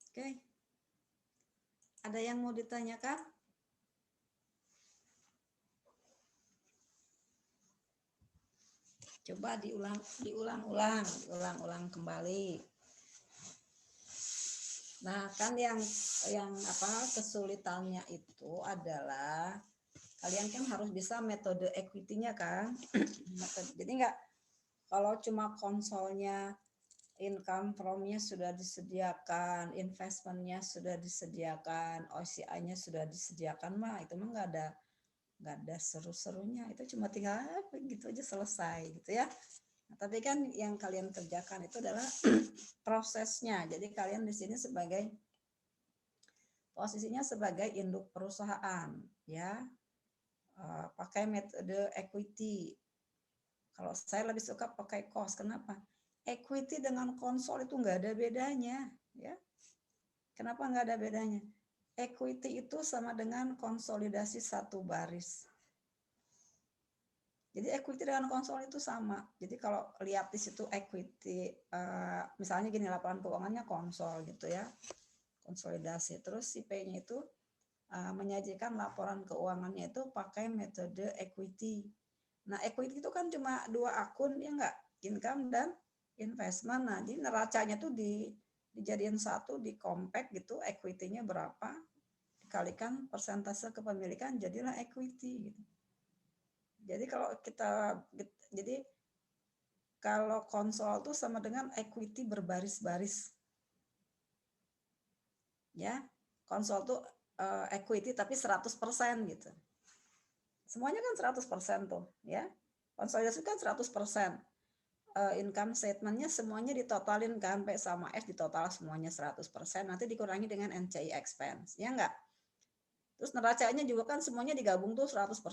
Oke. Ada yang mau ditanyakan? Coba diulang kembali. Nah, kan yang kesulitannya itu adalah kalian kan harus bisa metode equity-nya kan. Jadi enggak kalau cuma konsolnya income from-nya sudah disediakan, investment-nya sudah disediakan, OCI-nya sudah disediakan mah itu mah nggak ada seru-serunya, itu cuma tinggal begitu aja selesai gitu ya. Nah, tapi kan yang kalian kerjakan itu adalah prosesnya. Jadi kalian di sini posisinya sebagai induk perusahaan ya, pakai metode equity. Kalau saya lebih suka pakai cost. Kenapa? Equity dengan konsol itu nggak ada bedanya, ya. Kenapa nggak ada bedanya? Equity itu sama dengan konsolidasi satu baris. Jadi equity dengan konsol itu sama. Jadi kalau lihat di situ equity, misalnya gini, laporan keuangannya konsol gitu ya, konsolidasi. Terus si P-nya itu menyajikan laporan keuangannya itu pakai metode equity. Nah, equity itu kan cuma 2 akun, ya enggak? Income dan investment. Nah, jadi neracanya tuh dijadiin satu, di compact gitu, equity-nya berapa, dikalikan persentase kepemilikan, jadilah equity gitu. Jadi kalau konsol itu sama dengan equity berbaris-baris. Ya, konsol tuh equity tapi 100% gitu. Semuanya kan 100% tuh, ya. Konsolidasi kan 100%. Income statement-nya semuanya ditotalin kan, P sama S ditotal semuanya 100%, nanti dikurangi dengan NCI expense, ya enggak? Terus neracanya juga kan semuanya digabung tuh 100%.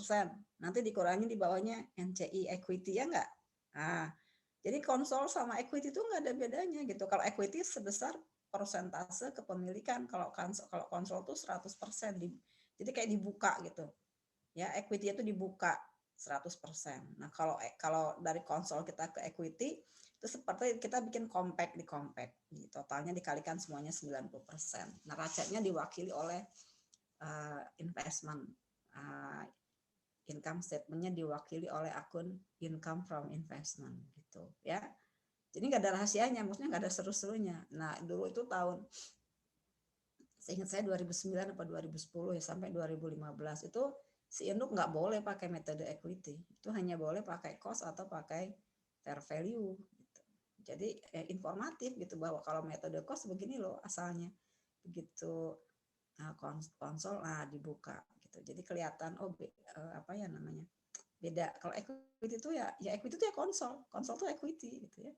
Nanti dikurangi di bawahnya NCI equity, ya enggak? Nah, jadi konsol sama equity itu enggak ada bedanya gitu. Kalau equity sebesar persentase kepemilikan, kalau konsol tuh 100%. Jadi kayak dibuka gitu. Ya, equity itu dibuka 100%. Nah, kalau dari konsol kita ke equity itu seperti kita bikin compact di compact. Totalnya dikalikan semuanya 90%. Neracanya diwakili oleh investment, income statement-nya diwakili oleh akun income from investment gitu ya. Jadi nggak ada rahasianya, maksudnya nggak ada seru-serunya. Nah, dulu itu seingat saya 2009 atau 2010 ya, sampai 2015 itu si induk nggak boleh pakai metode equity, itu hanya boleh pakai cost atau pakai fair value gitu. Jadi informatif gitu, bahwa kalau metode cost begini loh asalnya, begitu konsol dibuka gitu. Jadi kelihatan apa ya namanya, beda. Kalau equity itu ya equity itu ya konsol tuh equity gitu ya.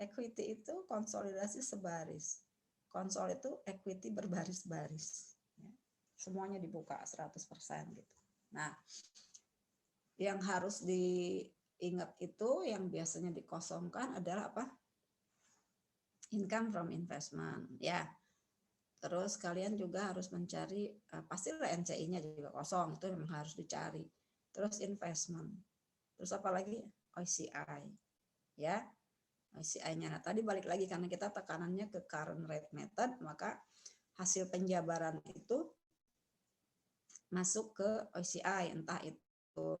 Equity itu konsolidasi sebaris, konsol itu equity berbaris-baris ya. Semuanya dibuka 100% gitu. Nah, yang harus diingat itu yang biasanya dikosongkan adalah apa? Income from investment ya. Terus kalian juga harus mencari, pastilah NCI-nya juga kosong, itu memang harus dicari. Terus investment. Terus apa lagi? OCI. Ya, OCI-nya. Nah, tadi balik lagi karena kita tekanannya ke current rate method, maka hasil penjabaran itu masuk ke OCI, entah itu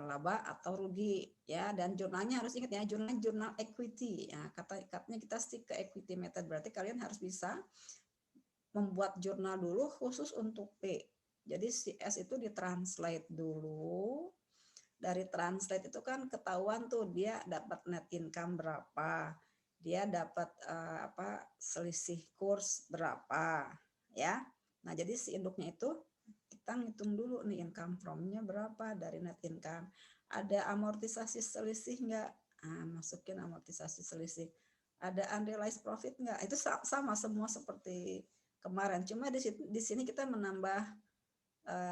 laba atau rugi ya. Dan jurnalnya harus ingat ya, jurnal equity ya. Katanya kita stick ke equity method, berarti kalian harus bisa membuat jurnal dulu khusus untuk P. Jadi si S itu ditranslate dulu. Dari translate itu kan ketahuan tuh dia dapat net income berapa, dia dapat selisih kurs berapa ya. Nah, jadi si induknya itu kita ngitung dulu nih income from-nya berapa dari net income. Ada amortisasi selisih enggak? Masukin amortisasi selisih. Ada unrealized profit enggak? Itu sama semua seperti kemarin. Cuma di sini kita menambah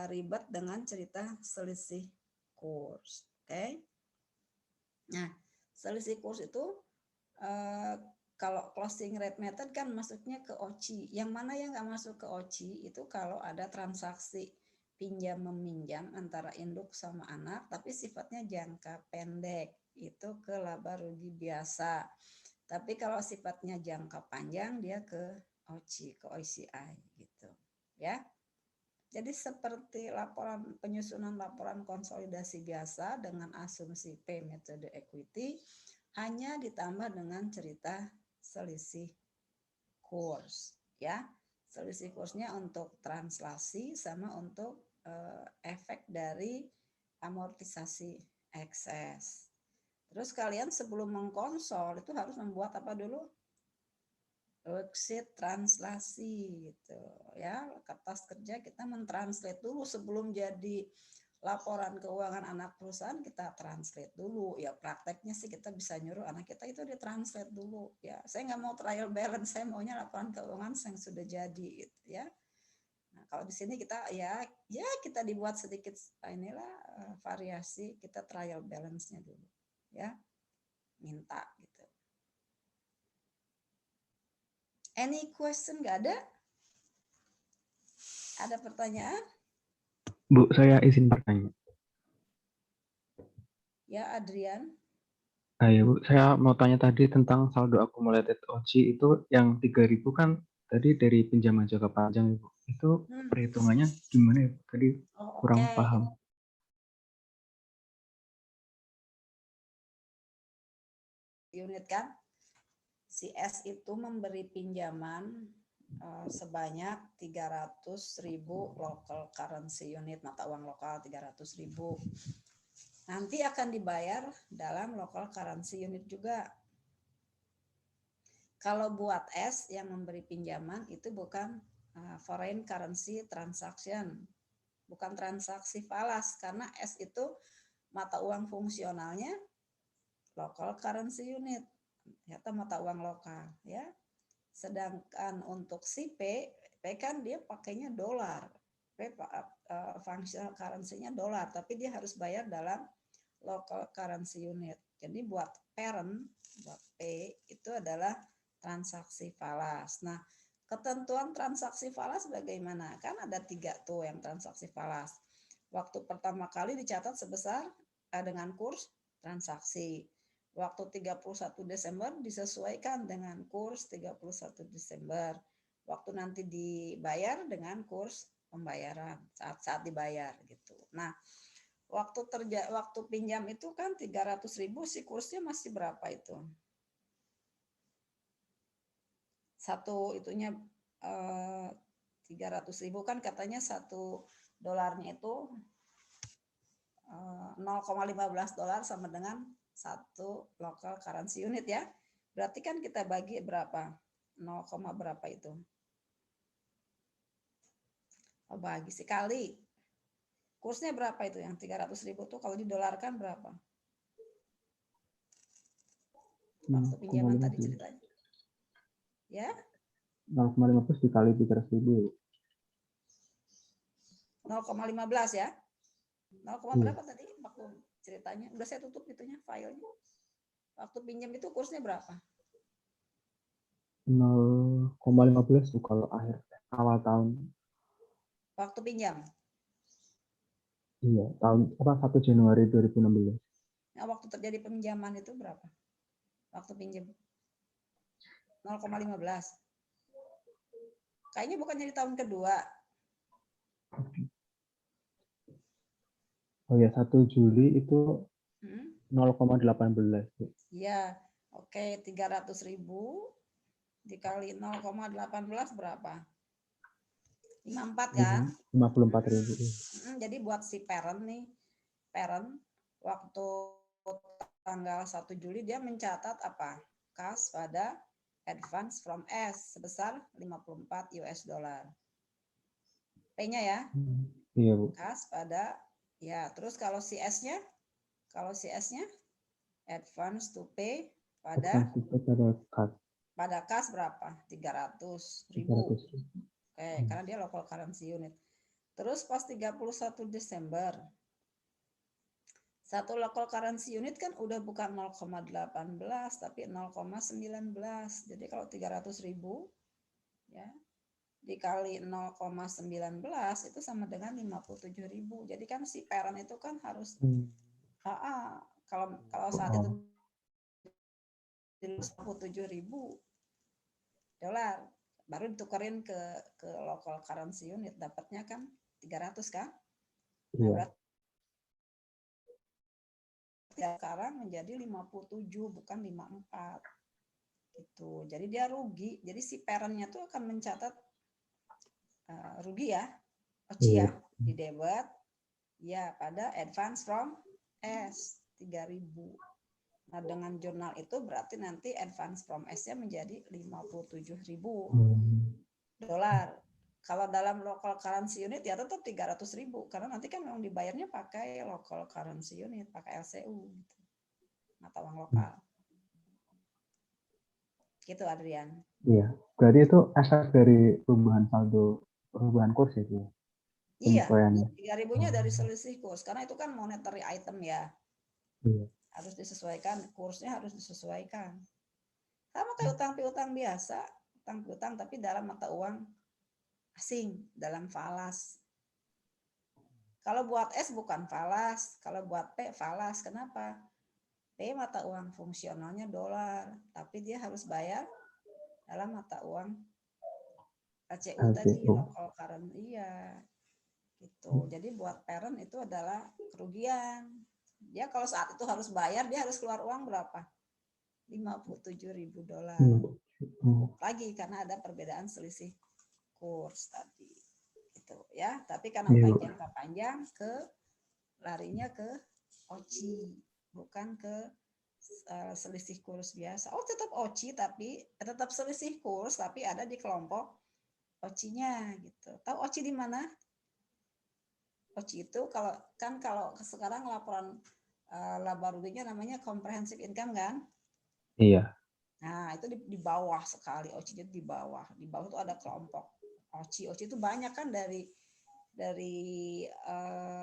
ribet dengan cerita selisih kurs. Oke. Nah, selisih kurs itu kalau closing rate method kan masuknya ke OCI. Yang mana yang nggak masuk ke OCI itu kalau ada transaksi pinjam meminjam antara induk sama anak, tapi sifatnya jangka pendek, itu ke laba rugi biasa. Tapi kalau sifatnya jangka panjang dia ke OCI, ke OCI gitu. Ya. Jadi seperti penyusunan laporan konsolidasi biasa dengan asumsi P metode equity, hanya ditambah dengan cerita selisih kurs ya. Selisih kursnya untuk translasi sama untuk efek dari amortisasi ekses. Terus kalian sebelum mengkonsol itu harus membuat apa dulu? Worksheet translasi gitu ya. Kertas kerja kita mentranslate dulu sebelum jadi laporan keuangan anak perusahaan, kita translate dulu ya. Prakteknya sih kita bisa nyuruh anak kita itu ditranslate dulu ya. Saya nggak mau trial balance, saya maunya laporan keuangan yang sudah jadi gitu ya. Nah, kalau di sini kita ya kita dibuat sedikit inilah variasi, kita trial balance-nya dulu ya. Minta gitu. Any question? Nggak ada? Ada pertanyaan? Bu, saya izin bertanya. Ya, Adrian. Ya, Bu, saya mau tanya tadi tentang saldo accumulated OC itu yang 3.000 kan tadi dari pinjaman jangka panjang, Ibu. Itu perhitungannya gimana ya, Bu? Tadi Oh, kurang oke. paham. Unit kan? Si S itu memberi pinjaman sebanyak 300.000 local currency unit, mata uang lokal 300.000. Nanti akan dibayar dalam local currency unit juga. Kalau buat S yang memberi pinjaman itu bukan foreign currency transaction, bukan transaksi falas, karena S itu mata uang fungsionalnya local currency unit, ternyata mata uang lokal ya. Sedangkan untuk si P kan dia pakainya dolar, functional currency-nya dolar, tapi dia harus bayar dalam local currency unit. Jadi buat parent, buat P itu adalah transaksi falas. Nah, ketentuan transaksi falas bagaimana? Kan ada 3 tuh yang transaksi falas. Waktu pertama kali dicatat sebesar dengan kurs transaksi. Waktu 31 Desember disesuaikan dengan kurs 31 Desember. Waktu nanti dibayar dengan kurs pembayaran saat dibayar gitu. Nah, waktu pinjam itu kan 300.000, si kursnya masih berapa itu? Satu itunya 300.000 kan katanya $1 itu 0,15 dolar sama dengan 1 local currency unit ya. Berarti kan kita bagi berapa? 0, berapa itu? Bagi sekali. Kursnya berapa itu yang 300.000 tuh kalau didolarkan berapa? Waktu pinjaman tadi ceritanya. Ya? 0,15 dikali 300.000. 0,15 ya? 0, berapa tadi waktu ceritanya? Udah saya tutup itunya filenya. Waktu pinjam itu kursnya berapa? 0,15 tuh kalau awal tahun. Waktu pinjam? Iya, tahun 1 Januari 2016. Nah, waktu terjadi peminjaman itu berapa? Waktu pinjam 0,15. Kayaknya bukan jadi tahun kedua. Oh ya, 1 Juli itu 0,18. Iya, oke, 300.000 dikali 0,18 berapa? 54 kan? 54.000. Jadi buat si parent nih, waktu tanggal 1 Juli dia mencatat apa? Kas pada advance from S sebesar 54 US dollar. P-nya ya? Iya, Bu. Kas pada, ya terus kalau si S-nya? Advance to pay pada kas berapa? 300.000. Oke, karena dia local currency unit. Terus pas 31 Desember, satu local currency unit kan udah bukan 0,18 tapi 0,19. Jadi kalau 300.000 ya dikali 0,19 itu sama dengan 57.000. Jadi kan si parent itu kan harus kalau saat itu 57.000 dolar baru ditukerin ke local currency unit, dapatnya kan 300 kan? Nah, berarti sekarang menjadi 57 bukan 54 gitu. Jadi dia rugi. Jadi si parentnya tuh akan mencatat rugi ya, OCI ya, di debit ya pada advance from S 3.000. Nah, dengan jurnal itu berarti nanti advance from S-nya menjadi 57.000 dolar. Kalau dalam local currency unit ya tetap 300.000 karena nanti kan memang dibayarnya pakai local currency unit, pakai LCU gitu. Mata uang lokal. Gitu Adrian. Iya, berarti itu efek dari perubahan saldo perubahan kurs itu. Iya, Penyesuaiannya. 3.000-nya dari selisih kurs karena itu kan monetary item ya. Iya. Harus disesuaikan, kursnya harus disesuaikan. Sama kayak utang piutang biasa, utang piutang tapi dalam mata uang asing, dalam falas. Kalau buat S bukan falas, kalau buat P falas. Kenapa? P mata uang fungsionalnya dolar, tapi dia harus bayar dalam mata uang ACU tadi, local currency. Iya. Gitu. Jadi buat parent itu adalah kerugian. Dia kalau saat itu harus bayar, dia harus keluar uang berapa? $57.000. Lagi karena ada perbedaan selisih kurs tadi. Gitu ya. Tapi karena utang jangka panjang larinya ke OCI, bukan ke selisih kurs biasa. Oh, tetap OCI tapi tetap selisih kurs tapi ada di kelompok OCI-nya gitu. Tahu OCI di mana? OCI itu kalau sekarang laporan laba ruginya namanya comprehensive income kan? Iya. Nah, itu di bawah sekali, OCI itu di bawah. Di bawah itu ada kelompok OCI. OCI itu banyak kan dari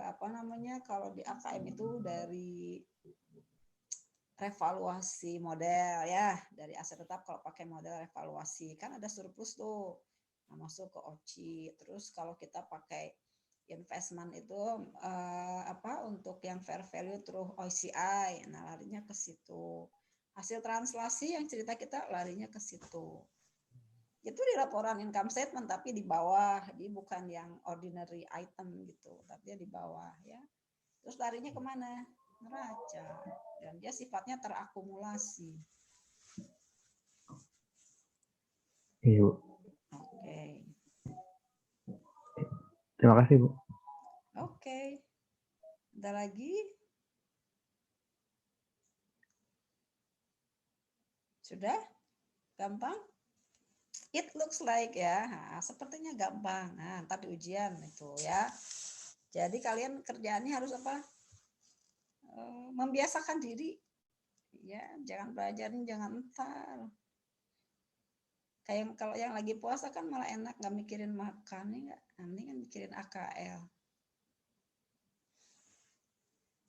apa namanya? Kalau di AKM itu dari revaluasi model ya, dari aset tetap kalau pakai model revaluasi kan ada surplus tuh. Nah, masuk ke OCI. Terus kalau kita pakai investment itu untuk yang fair value through OCI, nah larinya ke situ. Hasil translasi yang cerita kita larinya ke situ. Itu di laporan income statement tapi di bawah, dia bukan yang ordinary item gitu, tapi dia di bawah ya. Terus larinya kemana? Neraca. Dan dia sifatnya terakumulasi. Iya, Bu. Oke. Terima kasih, Bu. Oke. Ada lagi? Sudah? Gampang? It looks like ya. Nah, sepertinya gampang. Nah, ntar di ujian itu ya. Jadi kalian kerjaannya harus apa? Membiasakan diri. Ya, jangan belajarin, jangan entar. Kayak kalau yang lagi puasa kan malah enak, nggak mikirin makan nih nggak. Nanti kan mikirin AKL.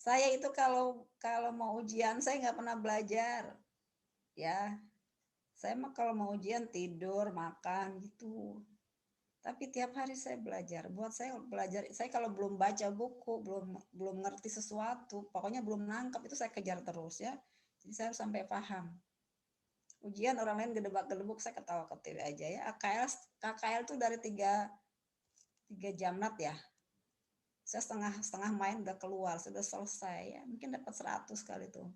Saya itu kalau mau ujian saya nggak pernah belajar. Ya, saya mah kalau mau ujian tidur, makan gitu. Tapi tiap hari saya belajar. Buat saya belajar, saya kalau belum baca buku, belum ngerti sesuatu, pokoknya belum nangkep itu saya kejar terus ya. Jadi saya harus sampai paham. Ujian orang lain gedebak-gedebuk, saya ketawa-ketiwi aja ya. KKL itu dari 3 jamnat ya. Saya setengah main udah keluar, sudah selesai ya. Mungkin dapat 100 kali tuh.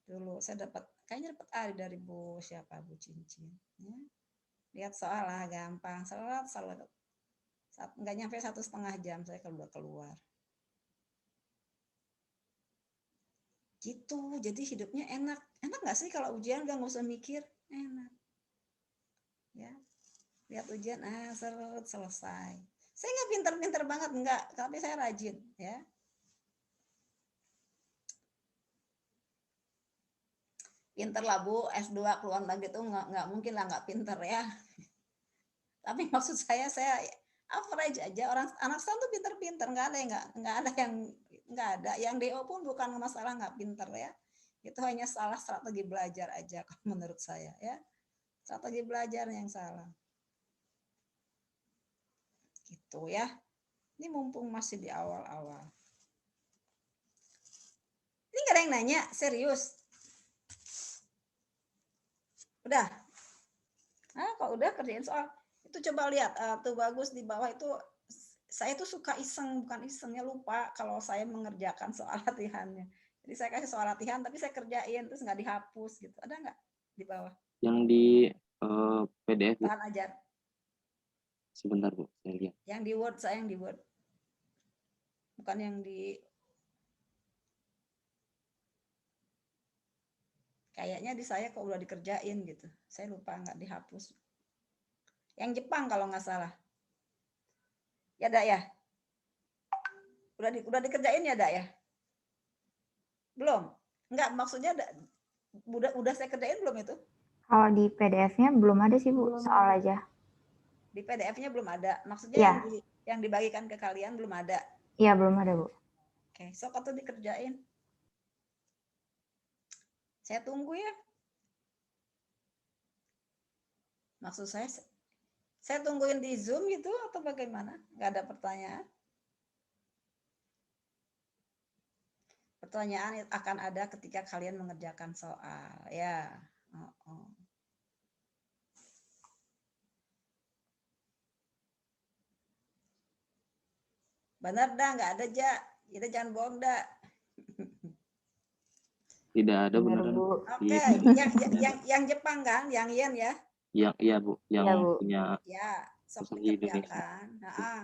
Dulu saya kayaknya dapat A dari Bu Cincin. Ya. Lihat soal lah, gampang. Salat. Nggak nyampe 1,5 jam saya udah keluar. Gitu, jadi hidupnya enak. Enak nggak sih kalau ujian nggak usah mikir? Enak. Ya, lihat ujian, selesai. Saya nggak pinter-pinter banget, enggak, tapi saya rajin, ya. Pinter lah Bu, S2 keluar negeri itu nggak mungkin lah nggak pinter ya. Tapi maksud saya average aja, anak saya tuh pinter-pinter, nggak ada yang DO pun bukan masalah nggak pinter ya. Itu hanya salah strategi belajar aja menurut saya ya. Strategi belajar yang salah. Gitu ya. Ini mumpung masih di awal-awal. Ini nggak ada yang nanya, serius. Udah. Nah, kalau udah kerjain soal. Itu coba lihat, tuh bagus di bawah itu. Saya tuh suka iseng, bukan isengnya lupa kalau saya mengerjakan soal latihannya. Jadi saya kasih soal latihan, tapi saya kerjain, terus nggak dihapus gitu. Ada nggak di bawah? Yang di PDF. Tahan aja. Sebentar Bu, saya lihat. Yang di Word, saya yang di Word. Bukan yang di... Kayaknya di saya kok udah dikerjain gitu. Saya lupa nggak dihapus. Yang Jepang kalau nggak salah. Ya, Dak ya? Udah dikerjain ya, Dak ya? Belum? Enggak, maksudnya udah saya kerjain belum itu? Kalau di PDF-nya belum ada sih Bu, soal aja. Di PDF-nya belum ada. Maksudnya Iya. yang dibagikan ke kalian belum ada. Iya, belum ada, Bu. Oke, sok atau dikerjain. Saya tunggu ya. Maksud saya tungguin di Zoom gitu atau bagaimana? Nggak ada pertanyaan? Pertanyaan akan ada ketika kalian mengerjakan soal. Ya. Benar dah, nggak ada, Ja. Kita jangan bohong dah. Tidak ada Benar, beneran. Bu. Oke, yang Jepang kan, yang yen ya. Yang iya Bu, yang Iya, Bu. punya Ya, sok Bahasa Indonesia. dikerjakan. Nah,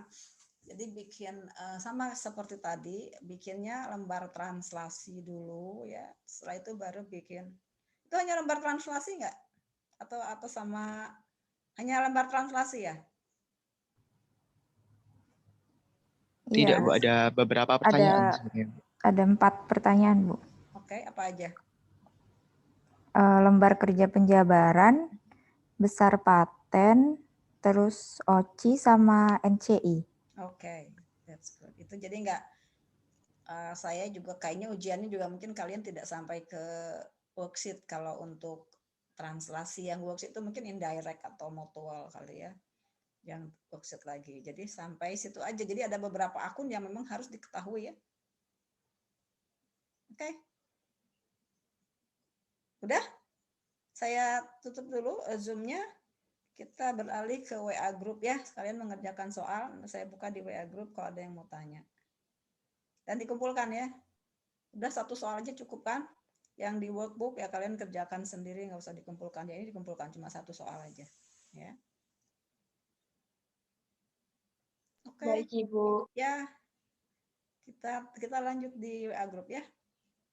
jadi bikin sama seperti tadi, bikinnya lembar translasi dulu ya. Setelah itu baru bikin. Itu hanya lembar translasi nggak? Atau sama hanya lembar translasi ya? Tidak, Iya, Bu, ada beberapa pertanyaan sebenarnya. ada 4 pertanyaan, Bu. Oke, apa aja? Lembar kerja penjabaran, besar paten, terus OCI sama NCI. Oke, that's good. Itu jadi nggak, saya juga kayaknya ujiannya juga mungkin kalian tidak sampai ke worksheet kalau untuk translasi. Yang worksheet itu mungkin indirect atau mutual kali ya. Yang worksheet lagi. Jadi sampai situ aja. Jadi ada beberapa akun yang memang harus diketahui ya. Oke. Udah? Saya tutup dulu Zoom-nya. Kita beralih ke WA group ya. Sekalian mengerjakan soal. Saya buka di WA group kalau ada yang mau tanya. Dan dikumpulkan ya. Udah satu soal aja cukup kan? Yang di workbook ya kalian kerjakan sendiri, nggak usah dikumpulkan. Ya ini dikumpulkan cuma satu soal aja. Ya. Oke. Baik, Ibu. Ya. Kita lanjut di WA group ya.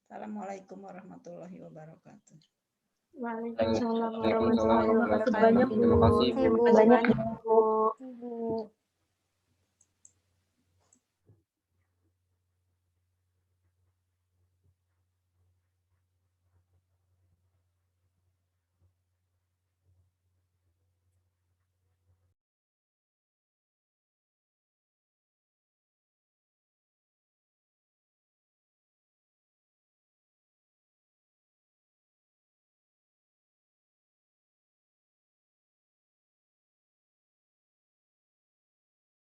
Assalamualaikum warahmatullahi wabarakatuh. Waalaikumsalam warahmatullahi wabarakatuh. Terima kasih, Bu. Terima kasih banyak, Bu.